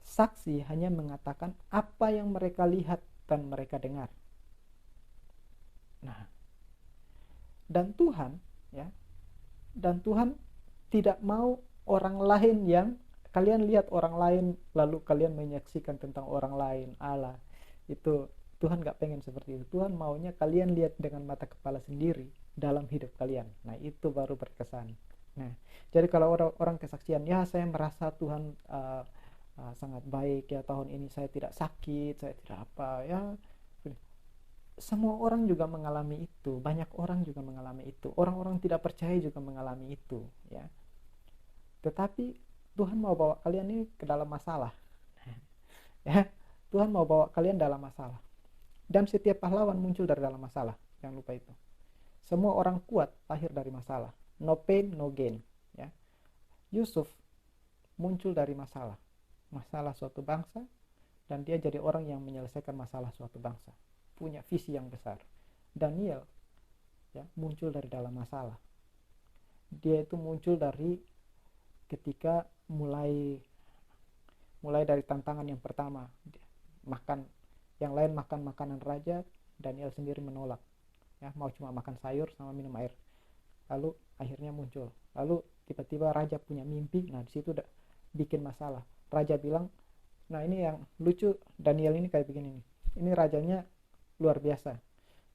Saksi hanya mengatakan apa yang mereka lihat dan mereka dengar. Nah, dan Tuhan, ya, dan Tuhan tidak mau orang lain yang kalian lihat orang lain lalu kalian menyaksikan tentang orang lain. Allah, itu Tuhan gak pengen seperti itu. Tuhan maunya kalian lihat dengan mata kepala sendiri dalam hidup kalian. Nah, itu baru berkesan. Nah, jadi kalau orang kesaksian, ya saya merasa Tuhan sangat baik ya, tahun ini saya tidak sakit, saya tidak apa ya. Semua orang juga mengalami itu, banyak orang juga mengalami itu, orang-orang tidak percaya juga mengalami itu, ya. Tetapi Tuhan mau bawa kalian ini ke dalam masalah, ya. Tuhan mau bawa kalian dalam masalah, dan setiap pahlawan muncul dari dalam masalah. Jangan lupa itu. Semua orang kuat lahir dari masalah. No pain, no gain, ya. Yusuf muncul dari masalah suatu bangsa, dan dia jadi orang yang menyelesaikan masalah suatu bangsa, punya visi yang besar. Daniel, ya, muncul dari dalam masalah. Dia itu muncul dari ketika mulai dari tantangan yang pertama, makan, yang lain makan makanan raja, Daniel sendiri menolak, ya, mau cuma makan sayur sama minum air. Lalu akhirnya muncul, lalu tiba-tiba raja punya mimpi. Nah, disitu udah bikin masalah. Raja bilang, nah ini yang lucu, Daniel ini kayak begini nih, ini rajanya luar biasa,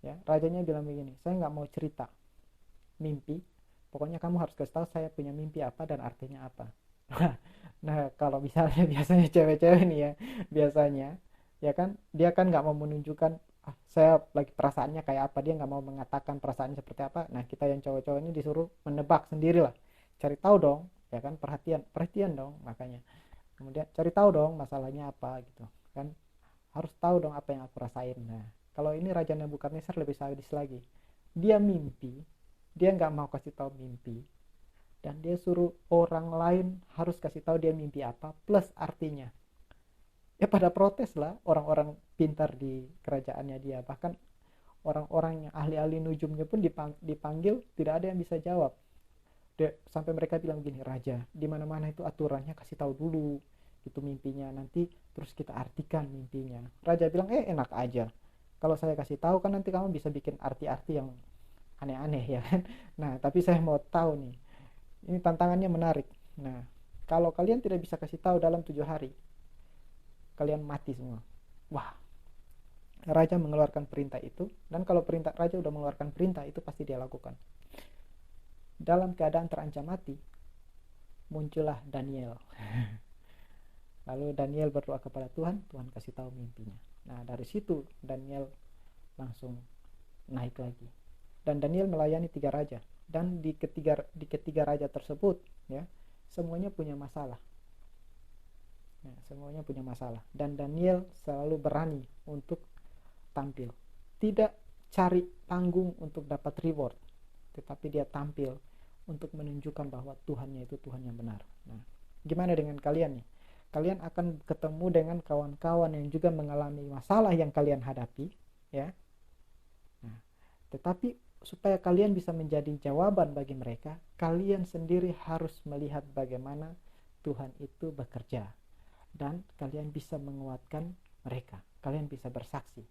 ya. Rajanya bilang begini, saya nggak mau cerita mimpi, pokoknya kamu harus kasih tahu saya punya mimpi apa dan artinya apa. Nah, kalau misalnya biasanya cewek-cewek nih ya, biasanya ya kan, dia kan nggak mau menunjukkan saya lagi perasaannya kayak apa, dia nggak mau mengatakan perasaannya seperti apa. Nah, kita yang cowok-cowok ini disuruh menebak sendirilah, cari tahu dong, ya kan, perhatian dong. Makanya kemudian cari tahu dong masalahnya apa gitu kan, harus tahu dong apa yang aku rasain. Nah, kalau ini Raja Nebukadnezar lebih sadis lagi, dia mimpi, dia nggak mau kasih tahu mimpi, dan dia suruh orang lain harus kasih tahu dia mimpi apa plus artinya. Ya, pada protes lah orang-orang pintar di kerajaannya dia, bahkan orang-orang yang ahli-ahli nujumnya pun dipanggil, tidak ada yang bisa jawab. Sampai mereka bilang gini, raja, di mana-mana itu aturannya kasih tahu dulu itu mimpinya, nanti terus kita artikan mimpinya. Raja bilang, enak aja, kalau saya kasih tahu kan nanti kamu bisa bikin arti-arti yang aneh-aneh, ya kan. Nah, tapi saya mau tahu nih, ini tantangannya menarik. Nah, kalau kalian tidak bisa kasih tahu dalam 7 hari, kalian mati semua. Wah, raja mengeluarkan perintah itu, dan kalau raja udah mengeluarkan perintah itu pasti dia lakukan. Dalam keadaan terancam mati, muncullah Daniel. Lalu Daniel berdoa kepada Tuhan, Tuhan kasih tahu mimpinya. Nah, dari situ Daniel langsung naik lagi. Dan Daniel melayani 3 raja. Dan di ketiga raja tersebut, ya, semuanya punya masalah. Ya, semuanya punya masalah. Dan Daniel selalu berani untuk tampil. Tidak cari panggung untuk dapat reward, tetapi dia tampil untuk menunjukkan bahwa Tuhannya itu Tuhan yang benar. Nah, gimana dengan kalian nih? Kalian akan ketemu dengan kawan-kawan yang juga mengalami masalah yang kalian hadapi, ya. Nah, tetapi supaya kalian bisa menjadi jawaban bagi mereka, kalian sendiri harus melihat bagaimana Tuhan itu bekerja, dan kalian bisa menguatkan mereka. Kalian bisa bersaksi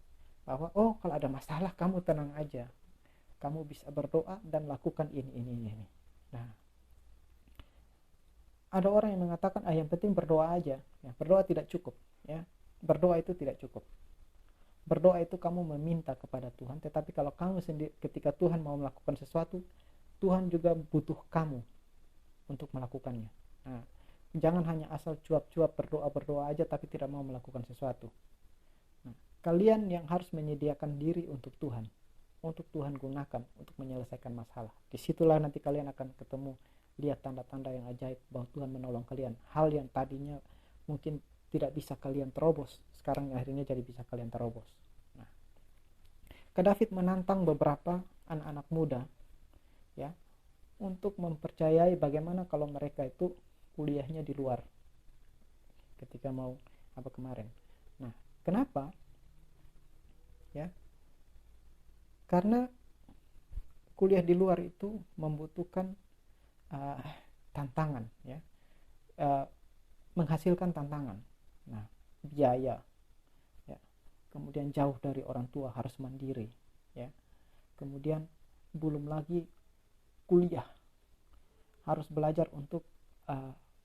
bahwa kalau ada masalah kamu tenang aja, kamu bisa berdoa dan lakukan ini. Nah, ada orang yang mengatakan yang penting berdoa aja. Ya, berdoa tidak cukup, ya. Berdoa itu tidak cukup. Berdoa itu kamu meminta kepada Tuhan, tetapi kalau kamu sendiri ketika Tuhan mau melakukan sesuatu, Tuhan juga butuh kamu untuk melakukannya. Nah, jangan hanya asal cuap-cuap berdoa aja tapi tidak mau melakukan sesuatu. Nah, kalian yang harus menyediakan diri untuk Tuhan gunakan untuk menyelesaikan masalah. Disitulah nanti kalian akan ketemu, lihat tanda-tanda yang ajaib bahwa Tuhan menolong kalian. Hal yang tadinya mungkin tidak bisa kalian terobos, sekarang akhirnya jadi bisa kalian terobos. Nah, David menantang beberapa anak-anak muda, ya, untuk mempercayai bagaimana kalau mereka itu kuliahnya di luar ketika mau kemarin. Nah, kenapa? Ya, karena kuliah di luar itu membutuhkan tantangan, ya, menghasilkan tantangan. Nah, biaya, ya, kemudian jauh dari orang tua, harus mandiri, ya, kemudian belum lagi kuliah, harus belajar untuk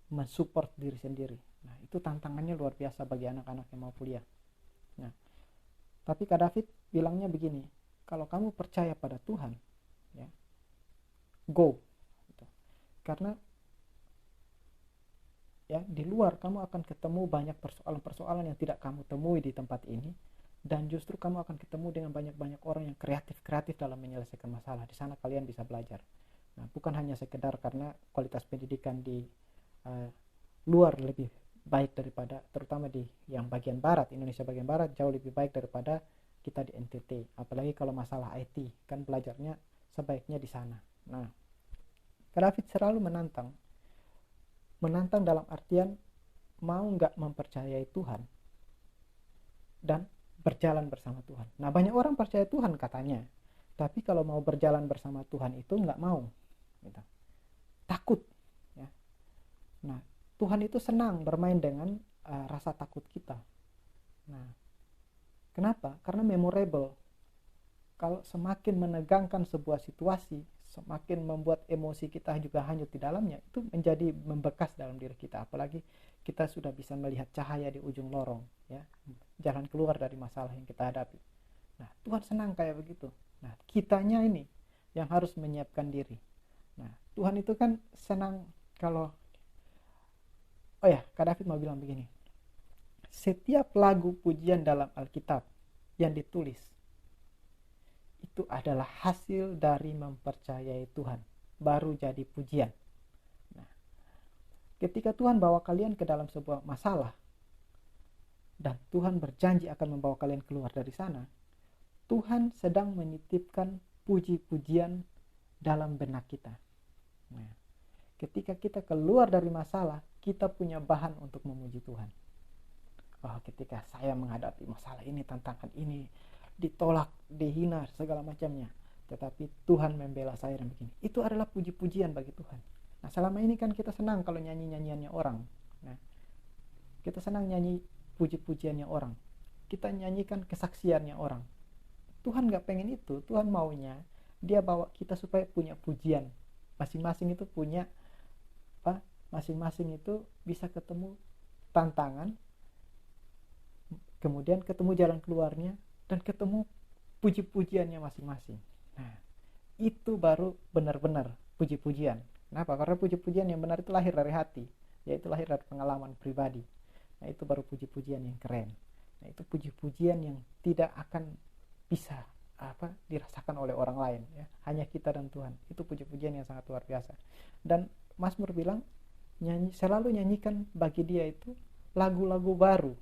mensupport diri sendiri. Nah, itu tantangannya luar biasa bagi anak-anak yang mau kuliah. Nah, tapi Kak David bilangnya begini, kalau kamu percaya pada Tuhan, ya, go. Karena ya, di luar kamu akan ketemu banyak persoalan-persoalan yang tidak kamu temui di tempat ini, dan justru kamu akan ketemu dengan banyak-banyak orang yang kreatif dalam menyelesaikan masalah. Di sana kalian bisa belajar. Nah, bukan hanya sekedar karena kualitas pendidikan di luar lebih baik daripada, terutama di yang bagian barat, Indonesia bagian barat jauh lebih baik daripada kita di NTT. Apalagi kalau masalah IT, kan belajarnya sebaiknya di sana. Nah, David selalu menantang dalam artian mau nggak mempercayai Tuhan dan berjalan bersama Tuhan. Nah, banyak orang percaya Tuhan katanya, tapi kalau mau berjalan bersama Tuhan itu nggak mau, gitu. Takut, ya. Nah, Tuhan itu senang bermain dengan rasa takut kita. Nah, kenapa? Karena memorable. Kalau semakin menegangkan sebuah situasi, semakin membuat emosi kita juga hanyut di dalamnya, itu menjadi membekas dalam diri kita. Apalagi kita sudah bisa melihat cahaya di ujung lorong, ya, jalan keluar dari masalah yang kita hadapi. Nah, Tuhan senang kayak begitu. Nah, kitanya ini yang harus menyiapkan diri. Nah, Tuhan itu kan senang kalau Kak David mau bilang begini, setiap lagu pujian dalam Alkitab yang ditulis itu adalah hasil dari mempercayai Tuhan, baru jadi pujian. Nah, ketika Tuhan bawa kalian ke dalam sebuah masalah dan Tuhan berjanji akan membawa kalian keluar dari sana, Tuhan sedang menitipkan puji-pujian dalam benak kita. Nah, ketika kita keluar dari masalah, kita punya bahan untuk memuji Tuhan. Ketika saya menghadapi masalah ini, tantangan ini, ditolak, dihina, segala macamnya, tetapi Tuhan membela saya dan begini, itu adalah puji-pujian bagi Tuhan. Nah, selama ini kan kita senang kalau nyanyi-nyanyiannya orang. Nah, kita senang nyanyi puji-pujiannya orang, kita nyanyikan kesaksiannya orang. Tuhan gak pengen itu. Tuhan maunya dia bawa kita supaya punya pujian. Masing-masing itu punya masing-masing itu bisa ketemu tantangan, kemudian ketemu jalan keluarnya, dan ketemu puji-pujiannya masing-masing. Nah, itu baru benar-benar puji-pujian. Kenapa? Karena puji-pujian yang benar itu lahir dari hati, yaitu lahir dari pengalaman pribadi. Nah, itu baru puji-pujian yang keren. Nah, itu puji-pujian yang tidak akan bisa dirasakan oleh orang lain, ya. Hanya kita dan Tuhan. Itu puji-pujian yang sangat luar biasa. Dan Mazmur bilang selalu nyanyikan bagi Dia itu lagu-lagu baru.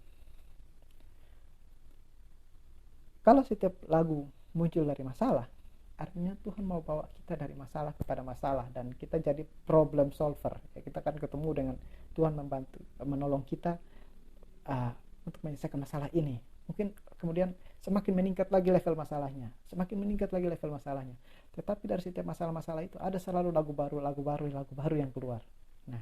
Kalau setiap lagu muncul dari masalah, artinya Tuhan mau bawa kita dari masalah kepada masalah, dan kita jadi problem solver, ya. Kita akan ketemu dengan Tuhan membantu, menolong kita untuk menyelesaikan masalah ini. Mungkin kemudian semakin meningkat lagi level masalahnya, semakin meningkat lagi level masalahnya. Tetapi dari setiap masalah-masalah itu ada selalu lagu baru yang keluar. Nah,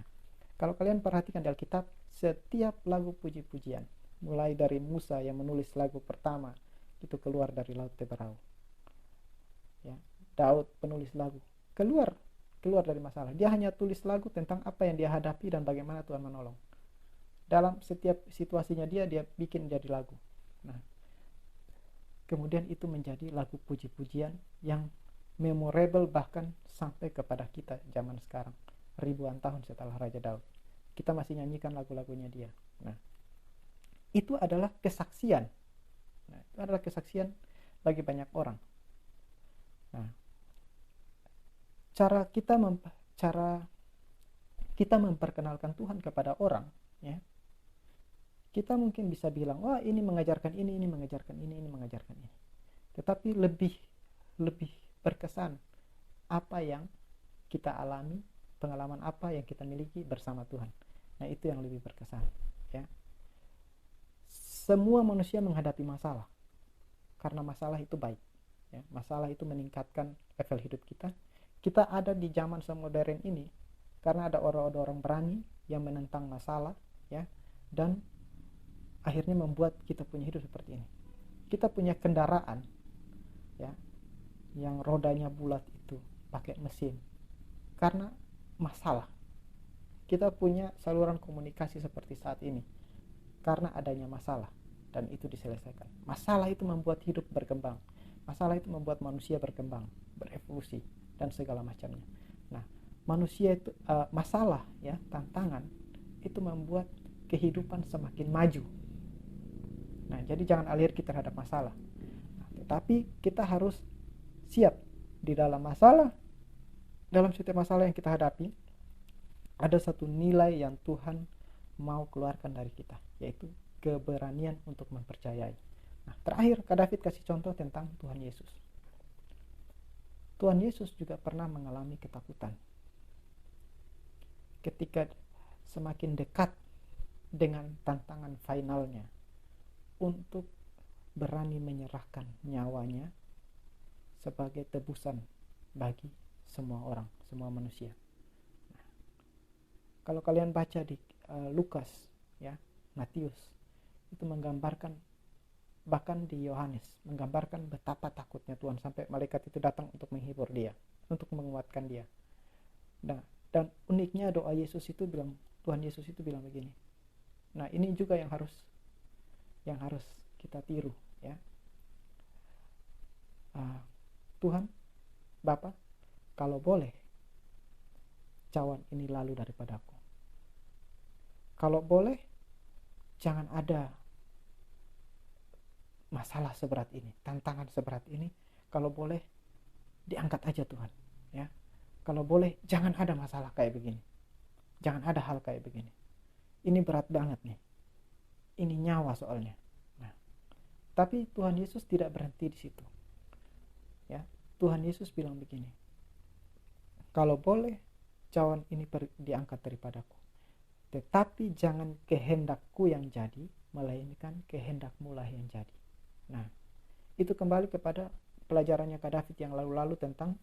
kalau kalian perhatikan di Alkitab, setiap lagu puji-pujian, mulai dari Musa yang menulis lagu pertama, itu keluar dari Laut Teberau. Ya, Daud penulis lagu, keluar dari masalah. Dia hanya tulis lagu tentang apa yang dia hadapi dan bagaimana Tuhan menolong. Dalam setiap situasinya dia bikin jadi lagu. Nah, kemudian itu menjadi lagu puji-pujian yang memorable bahkan sampai kepada kita zaman sekarang, ribuan tahun setelah Raja Daud. Kita masih nyanyikan lagu-lagunya dia. Nah, itu adalah kesaksian. Nah, itu adalah kesaksian bagi banyak orang. Nah, cara kita memperkenalkan Tuhan kepada orang, ya. Kita mungkin bisa bilang, wah ini mengajarkan ini mengajarkan ini. Tetapi lebih berkesan apa yang kita alami, pengalaman apa yang kita miliki bersama Tuhan. Nah, itu yang lebih berkesan, ya. Semua manusia menghadapi masalah, karena masalah itu baik, ya. Masalah itu meningkatkan level hidup kita. Kita ada di zaman semodern ini karena ada orang-orang berani yang menentang masalah, ya, dan akhirnya membuat kita punya hidup seperti ini. Kita punya kendaraan, ya, yang rodanya bulat itu pakai mesin karena masalah. Kita punya saluran komunikasi seperti saat ini karena adanya masalah, dan itu diselesaikan. Masalah itu membuat hidup berkembang. Masalah itu membuat manusia berkembang, berevolusi, dan segala macamnya. Nah, manusia itu masalah, ya, tantangan itu membuat kehidupan semakin maju. Nah, jadi jangan alergi terhadap masalah. Nah, tetapi kita harus siap di dalam masalah. Dalam setiap masalah yang kita hadapi, ada satu nilai yang Tuhan mau keluarkan dari kita, yaitu keberanian untuk mempercayai. Nah, terakhir Kak David kasih contoh tentang Tuhan Yesus. Tuhan Yesus juga pernah mengalami ketakutan ketika semakin dekat dengan tantangan finalnya untuk berani menyerahkan nyawanya sebagai tebusan bagi semua orang, semua manusia. Nah, kalau kalian baca di Lukas, ya, Matius, itu menggambarkan, bahkan di Yohanes menggambarkan betapa takutnya Tuhan sampai malaikat itu datang untuk menghibur dia, untuk menguatkan dia. Nah, dan uniknya doa Yesus itu bilang, Tuhan Yesus itu bilang begini. Nah, ini juga yang harus kita tiru, ya. Tuhan Bapa, kalau boleh cawan ini lalu daripadaku. Kalau boleh jangan ada masalah seberat ini, tantangan seberat ini. Kalau boleh diangkat aja Tuhan, ya. Kalau boleh jangan ada masalah kayak begini, jangan ada hal kayak begini. Ini berat banget nih, ini nyawa soalnya. Nah, tapi Tuhan Yesus tidak berhenti di situ, ya. Tuhan Yesus bilang begini, kalau boleh cawan ini diangkat daripadaku, tetapi jangan kehendakku yang jadi, melainkan kehendakmu lah yang jadi. Nah, itu kembali kepada pelajarannya Kak David yang lalu-lalu tentang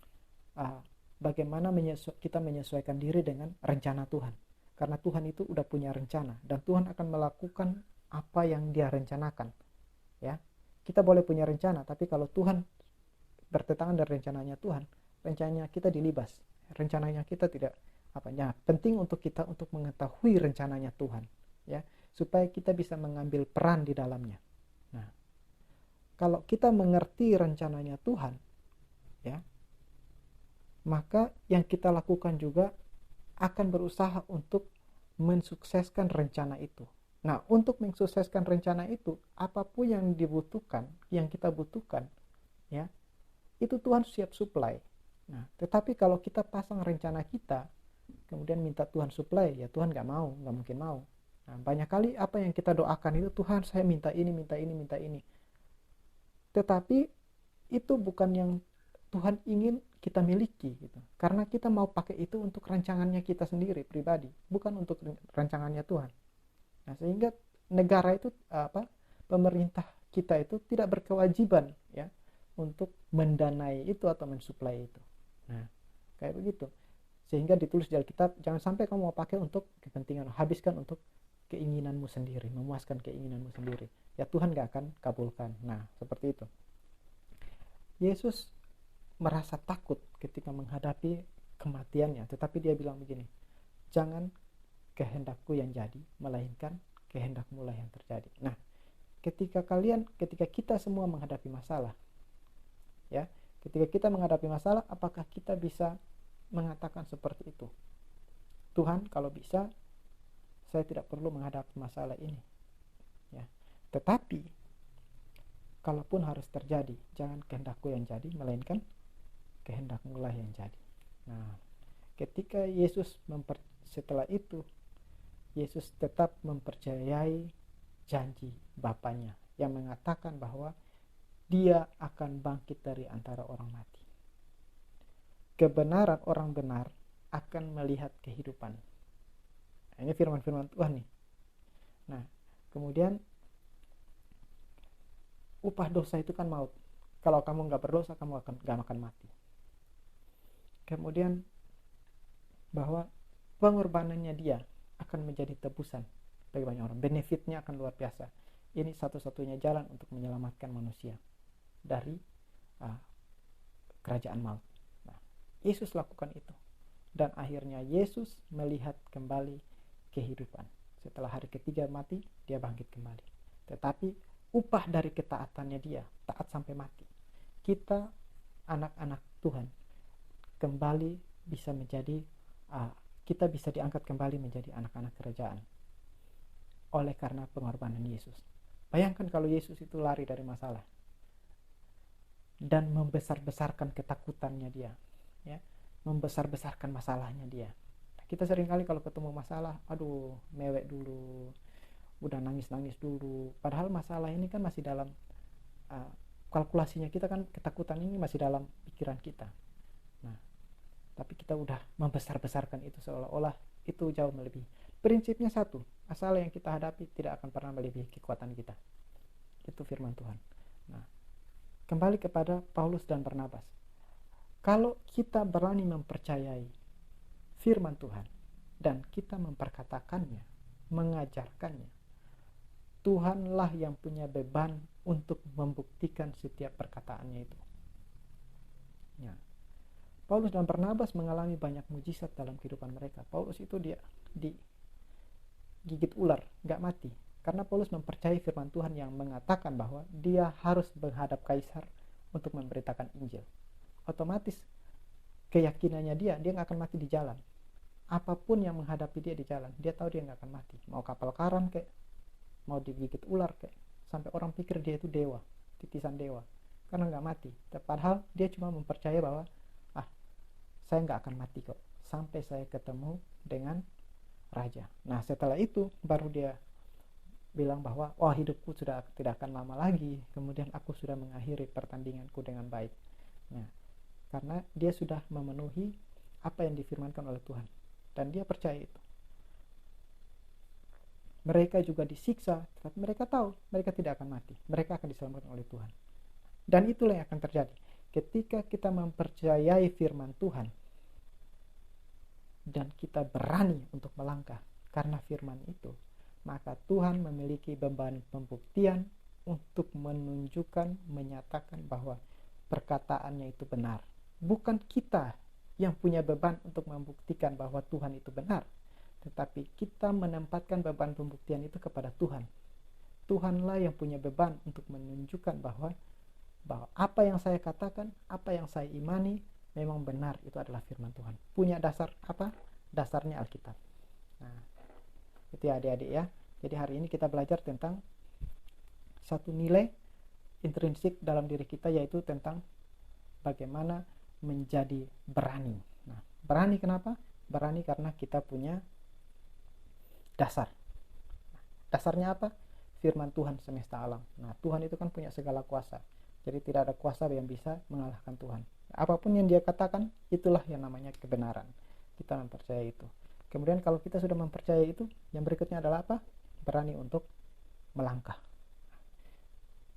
bagaimana kita menyesuaikan diri dengan rencana Tuhan. Karena Tuhan itu udah punya rencana, dan Tuhan akan melakukan apa yang Dia rencanakan, ya. Kita boleh punya rencana, tapi kalau Tuhan bertentangan dengan rencananya Tuhan, rencananya kita dilibas, rencananya kita tidak penting untuk kita untuk mengetahui rencananya Tuhan, ya, supaya kita bisa mengambil peran di dalamnya. Nah, kalau kita mengerti rencananya Tuhan, ya, maka yang kita lakukan juga akan berusaha untuk mensukseskan rencana itu. Nah, untuk mensukseskan rencana itu, apapun yang dibutuhkan, yang kita butuhkan, ya, itu Tuhan siap supply. Nah, tetapi kalau kita pasang rencana kita, kemudian minta Tuhan supply, ya Tuhan nggak mau, nggak mungkin mau. Nah, banyak kali apa yang kita doakan itu, Tuhan saya minta ini, minta ini, minta ini. Tetapi itu bukan yang Tuhan ingin kita miliki gitu. Karena kita mau pakai itu untuk rancangannya kita sendiri pribadi, bukan untuk rancangannya Tuhan. Nah, sehingga negara itu pemerintah kita itu tidak berkewajiban ya untuk mendanai itu atau mensuplai itu. Nah, kayak begitu. Sehingga ditulis di Alkitab, jangan sampai kamu mau pakai untuk kepentingan, habiskan untuk keinginanmu sendiri, memuaskan keinginanmu sendiri. Ya Tuhan gak akan kabulkan. Nah, seperti itu. Yesus merasa takut ketika menghadapi kematiannya, tetapi dia bilang begini, jangan kehendakku yang jadi, melainkan kehendakmu lah yang terjadi. Nah, ketika kita semua menghadapi masalah, ya, ketika kita menghadapi masalah, apakah kita bisa mengatakan seperti itu? Tuhan, kalau bisa, saya tidak perlu menghadapi masalah ini. Ya, tetapi kalaupun harus terjadi, jangan kehendakku yang jadi, melainkan kehendakmu lah yang jadi. Nah, ketika Yesus setelah itu, Yesus tetap mempercayai janji Bapanya yang mengatakan bahwa dia akan bangkit dari antara orang mati. Kebenaran orang benar akan melihat kehidupan. Nah, ini firman-firman Tuhan nih. Nah, kemudian upah dosa itu kan maut. Kalau kamu nggak berdosa, kamu nggak akan mati. Kemudian bahwa pengorbanannya dia akan menjadi tebusan bagi banyak orang. Benefitnya akan luar biasa. Ini satu-satunya jalan untuk menyelamatkan manusia dari kerajaan maut. Nah, Yesus lakukan itu. Dan akhirnya Yesus melihat kembali kehidupan. Setelah hari ketiga mati, dia bangkit kembali. Tetapi upah dari ketaatannya dia, taat sampai mati. Kita, anak-anak Tuhan, kembali bisa menjadi kita bisa diangkat kembali menjadi anak-anak kerajaan oleh karena pengorbanan Yesus. Bayangkan kalau Yesus itu lari dari masalah dan membesar-besarkan ketakutannya dia, ya, membesar-besarkan masalahnya dia. Kita seringkali kalau ketemu masalah, aduh, mewek dulu, udah nangis-nangis dulu. Padahal masalah ini kan masih dalam kalkulasinya kita, kan ketakutan ini masih dalam pikiran kita. Nah, tapi kita udah membesar-besarkan itu seolah-olah itu jauh melebihi. Prinsipnya satu, masalah yang kita hadapi tidak akan pernah melebihi kekuatan kita. Itu firman Tuhan. Nah, kembali kepada Paulus dan Barnabas. Kalau kita berani mempercayai firman Tuhan dan kita memperkatakannya, mengajarkannya, Tuhanlah yang punya beban untuk membuktikan setiap perkataannya itu. Ya. Paulus dan Barnabas mengalami banyak mujizat dalam kehidupan mereka. Paulus itu dia digigit ular, gak mati. Karena Paulus mempercayai firman Tuhan yang mengatakan bahwa dia harus menghadap kaisar untuk memberitakan Injil. Otomatis keyakinannya dia gak akan mati di jalan. Apapun yang menghadapi dia di jalan, dia tahu dia gak akan mati. Mau kapal karam kayak, mau digigit ular kayak, sampai orang pikir dia itu dewa, titisan dewa. Karena gak mati. Padahal dia cuma mempercayai bahwa saya nggak akan mati kok sampai saya ketemu dengan raja. Nah, setelah itu baru dia bilang bahwa hidupku sudah tidak akan lama lagi, kemudian aku sudah mengakhiri pertandinganku dengan baik. Nah, karena dia sudah memenuhi apa yang difirmankan oleh Tuhan dan dia percaya itu. Mereka juga disiksa, tetapi mereka tahu mereka tidak akan mati, mereka akan diselamatkan oleh Tuhan. Dan itulah yang akan terjadi ketika kita mempercayai firman Tuhan dan kita berani untuk melangkah karena firman itu, maka Tuhan memiliki beban pembuktian untuk menunjukkan, menyatakan bahwa perkataannya itu benar. Bukan kita yang punya beban untuk membuktikan bahwa Tuhan itu benar, tetapi kita menempatkan beban pembuktian itu kepada Tuhan. Tuhanlah yang punya beban untuk menunjukkan bahwa apa yang saya katakan, apa yang saya imani memang benar, itu adalah firman Tuhan. Punya dasar apa? Dasarnya Alkitab. Nah, itu ya adik-adik ya. Jadi hari ini kita belajar tentang satu nilai intrinsik dalam diri kita, yaitu tentang bagaimana menjadi berani. Nah, berani kenapa? Berani karena kita punya dasar. Dasarnya apa? Firman Tuhan semesta alam. Nah, Tuhan itu kan punya segala kuasa. Jadi tidak ada kuasa yang bisa mengalahkan Tuhan. Apapun yang Dia katakan, itulah yang namanya kebenaran. Kita mempercayai itu. Kemudian kalau kita sudah mempercayai itu, yang berikutnya adalah apa? Berani untuk melangkah.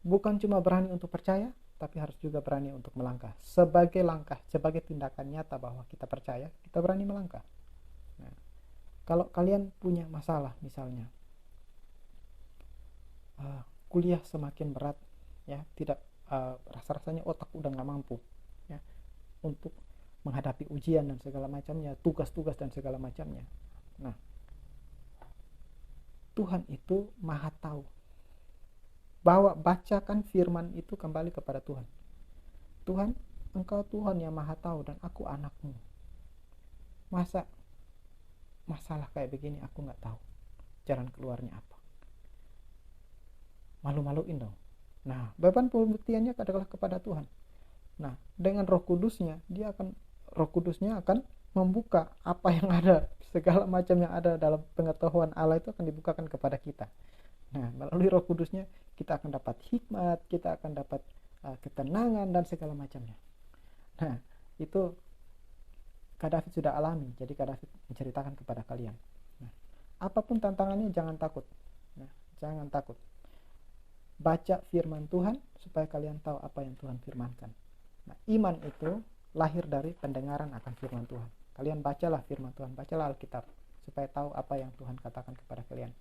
Bukan cuma berani untuk percaya, tapi harus juga berani untuk melangkah. Sebagai langkah, sebagai tindakan nyata bahwa kita percaya, kita berani melangkah. Nah, kalau kalian punya masalah misalnya, kuliah semakin berat, ya, tidak rasa-rasanya otak udah nggak mampu, ya, untuk menghadapi ujian dan segala macamnya, tugas-tugas dan segala macamnya. Nah, Tuhan itu maha tahu. Bacakan firman itu kembali kepada Tuhan. Tuhan, Engkau Tuhan yang maha tahu dan aku anakmu. Masa masalah kayak begini aku nggak tahu jalan keluarnya apa? Malu-maluin dong. Nah, beban pembuktiannya adalah kepada Tuhan. Nah, dengan Roh Kudusnya, Roh Kudusnya akan membuka apa yang ada, segala macam yang ada dalam pengetahuan Allah itu akan dibukakan kepada kita. Nah, melalui Roh Kudusnya kita akan dapat hikmat, kita akan dapat ketenangan dan segala macamnya. Nah, itu Kak David sudah alami, jadi Kak David menceritakan kepada kalian. Nah, apapun tantangannya jangan takut. Nah, jangan takut. Baca firman Tuhan supaya kalian tahu apa yang Tuhan firmankan. Nah, iman itu lahir dari pendengaran akan firman Tuhan. Kalian bacalah firman Tuhan, bacalah Alkitab supaya tahu apa yang Tuhan katakan kepada kalian.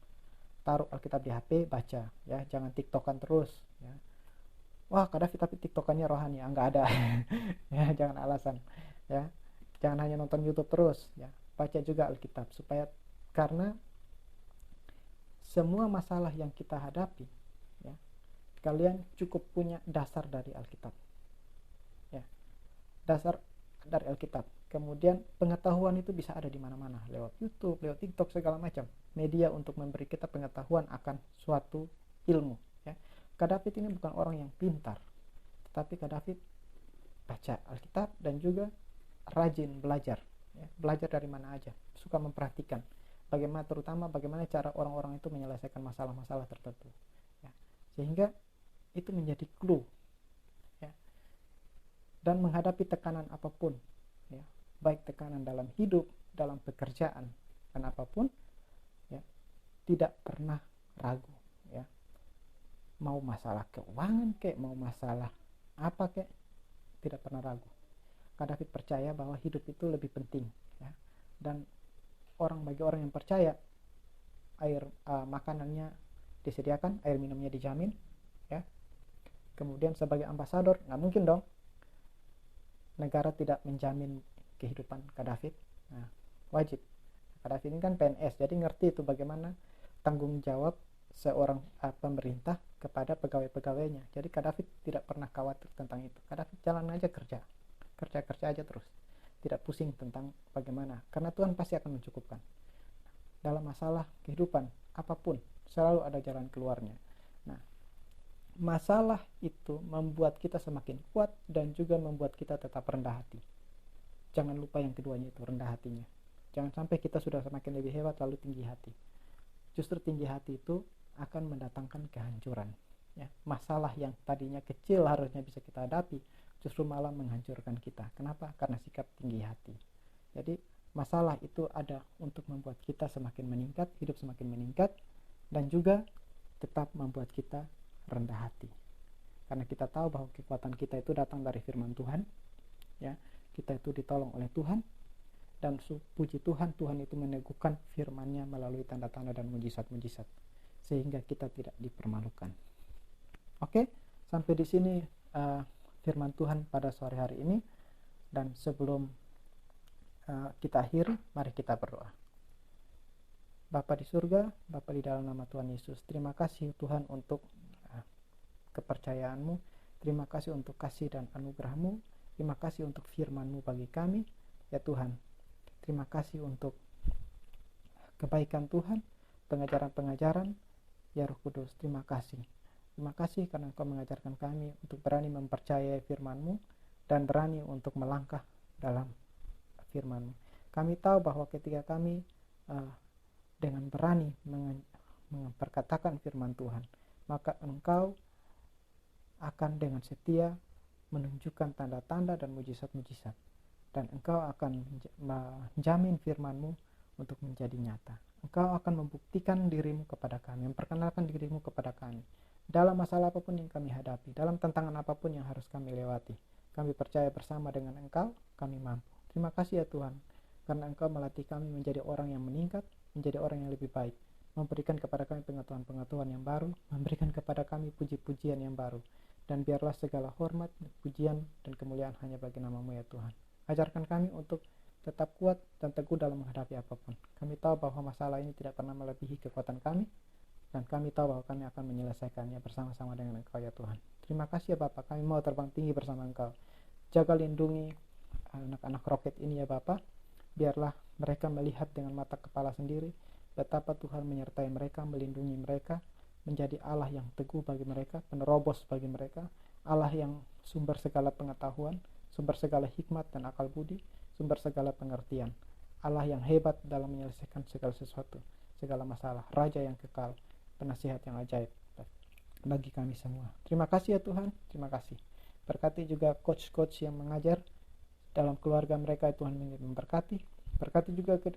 Taruh Alkitab di HP, baca, ya, jangan tiktokan terus, ya. Wah, kadang tapi tiktokannya rohani, enggak ada. Ya, jangan alasan, ya. Jangan hanya nonton YouTube terus, ya. Baca juga Alkitab supaya, karena semua masalah yang kita hadapi, ya, kalian cukup punya dasar dari Alkitab, ya, dasar dari Alkitab. Kemudian pengetahuan itu bisa ada di mana-mana, lewat YouTube, lewat TikTok, segala macam media untuk memberi kita pengetahuan akan suatu ilmu, ya. Kak David ini bukan orang yang pintar, tetapi Kak David baca Alkitab dan juga rajin belajar, ya. Belajar dari mana aja, suka memperhatikan terutama bagaimana cara orang-orang itu menyelesaikan masalah-masalah tertentu, ya. Sehingga itu menjadi clue, ya. Dan menghadapi tekanan apapun, ya, baik tekanan dalam hidup, dalam pekerjaan dan apapun, ya, tidak pernah ragu, ya. Mau masalah keuangan kek, mau masalah apa kek, tidak pernah ragu. Kak David percaya bahwa hidup itu lebih penting, ya. Dan bagi orang yang percaya, makanannya disediakan, air minumnya dijamin, ya. Kemudian sebagai ambasador, nggak mungkin dong negara tidak menjamin kehidupan Kak David. Nah, wajib. Kak David ini kan PNS, jadi ngerti itu bagaimana tanggung jawab seorang pemerintah kepada pegawai-pegawainya. Jadi Kak David tidak pernah khawatir tentang itu. Kak David jalan aja kerja aja terus, tidak pusing tentang bagaimana, karena Tuhan pasti akan mencukupkan. Dalam masalah kehidupan apapun selalu ada jalan keluarnya. Nah, masalah itu membuat kita semakin kuat dan juga membuat kita tetap rendah hati. Jangan lupa yang keduanya itu, rendah hatinya. Jangan sampai kita sudah semakin lebih hebat lalu tinggi hati. Justru tinggi hati itu akan mendatangkan kehancuran, ya. Masalah yang tadinya kecil harusnya bisa kita hadapi, justru malah menghancurkan kita. Kenapa? Karena sikap tinggi hati. Jadi masalah itu ada untuk membuat kita semakin meningkat, hidup semakin meningkat, dan juga tetap membuat kita rendah hati. Karena kita tahu bahwa kekuatan kita itu datang dari firman Tuhan, ya. Kita itu ditolong oleh Tuhan, dan puji Tuhan, Tuhan itu meneguhkan firman-Nya melalui tanda-tanda dan mujizat-mujizat, sehingga kita tidak dipermalukan. Oke, sampai di sini firman Tuhan pada sore hari ini. Dan sebelum kita akhiri, mari kita berdoa. Bapa di surga, Bapa di dalam nama Tuhan Yesus, terima kasih Tuhan untuk kepercayaanmu, terima kasih untuk kasih dan anugerahmu, terima kasih untuk firman-Mu bagi kami, ya Tuhan. Terima kasih untuk kebaikan Tuhan, pengajaran-pengajaran, ya Roh Kudus, terima kasih. Terima kasih karena Engkau mengajarkan kami untuk berani mempercayai firman-Mu dan berani untuk melangkah dalam firman-Mu. Kami tahu bahwa ketika kami dengan berani memperkatakan firman Tuhan, maka Engkau akan dengan setia menunjukkan tanda-tanda dan mujizat-mujizat, dan Engkau akan menjamin firman-Mu untuk menjadi nyata. Engkau akan membuktikan diri-Mu kepada kami, memperkenalkan diri-Mu kepada kami dalam masalah apapun yang kami hadapi, dalam tantangan apapun yang harus kami lewati. Kami percaya bersama dengan Engkau, kami mampu. Terima kasih ya Tuhan, karena Engkau melatih kami menjadi orang yang meningkat, menjadi orang yang lebih baik, memberikan kepada kami pengetahuan-pengetahuan yang baru, memberikan kepada kami puji-pujian yang baru, dan biarlah segala hormat, pujian, dan kemuliaan hanya bagi nama-Mu ya Tuhan. Ajarkan kami untuk tetap kuat dan teguh dalam menghadapi apapun. Kami tahu bahwa masalah ini tidak pernah melebihi kekuatan kami, dan kami tahu bahwa kami akan menyelesaikannya bersama-sama dengan Engkau ya Tuhan. Terima kasih ya Bapak, kami mau terbang tinggi bersama Engkau. Jaga lindungi anak-anak roket ini ya Bapak. Biarlah mereka melihat dengan mata kepala sendiri betapa Tuhan menyertai mereka, melindungi mereka, menjadi Allah yang teguh bagi mereka, penerobos bagi mereka, Allah yang sumber segala pengetahuan, sumber segala hikmat dan akal budi, sumber segala pengertian, Allah yang hebat dalam menyelesaikan segala sesuatu, segala masalah, Raja yang kekal, penasihat yang ajaib bagi kami semua. Terima kasih ya Tuhan, terima kasih. Berkati juga coach-coach yang mengajar dalam keluarga mereka, Tuhan memberkati. Berkati juga ke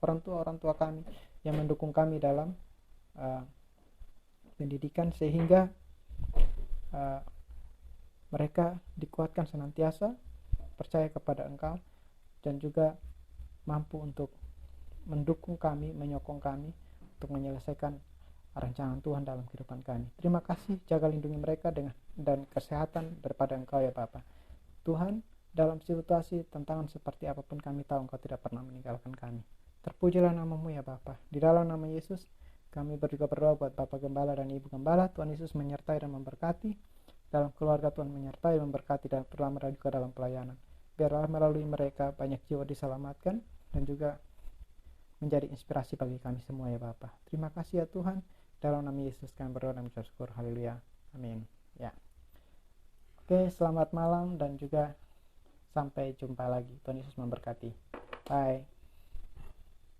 orang tua kami yang mendukung kami dalam pendidikan, sehingga mereka dikuatkan senantiasa percaya kepada Engkau, dan juga mampu untuk mendukung kami, menyokong kami untuk menyelesaikan rancangan Tuhan dalam kehidupan kami. Terima kasih, jaga lindungi mereka dan kesehatan daripada Engkau ya Bapa. Tuhan, dalam situasi tantangan seperti apapun kami tahu Engkau tidak pernah meninggalkan kami. Terpujilah nama-Mu ya Bapa. Di dalam nama Yesus kami berdoa buat Bapak Gembala dan Ibu Gembala. Tuhan Yesus menyertai dan memberkati. Dalam keluarga Tuhan menyertai dan memberkati, dan terutama juga dalam pelayanan. Biarlah melalui mereka banyak jiwa diselamatkan dan juga menjadi inspirasi bagi kami semua ya Bapa. Terima kasih ya Tuhan. Dalam nama Yesus kami berdoa dan mengucap syukur. Haleluya. Amin. Ya. Oke, selamat malam dan juga sampai jumpa lagi. Tuhan Yesus memberkati. Bye.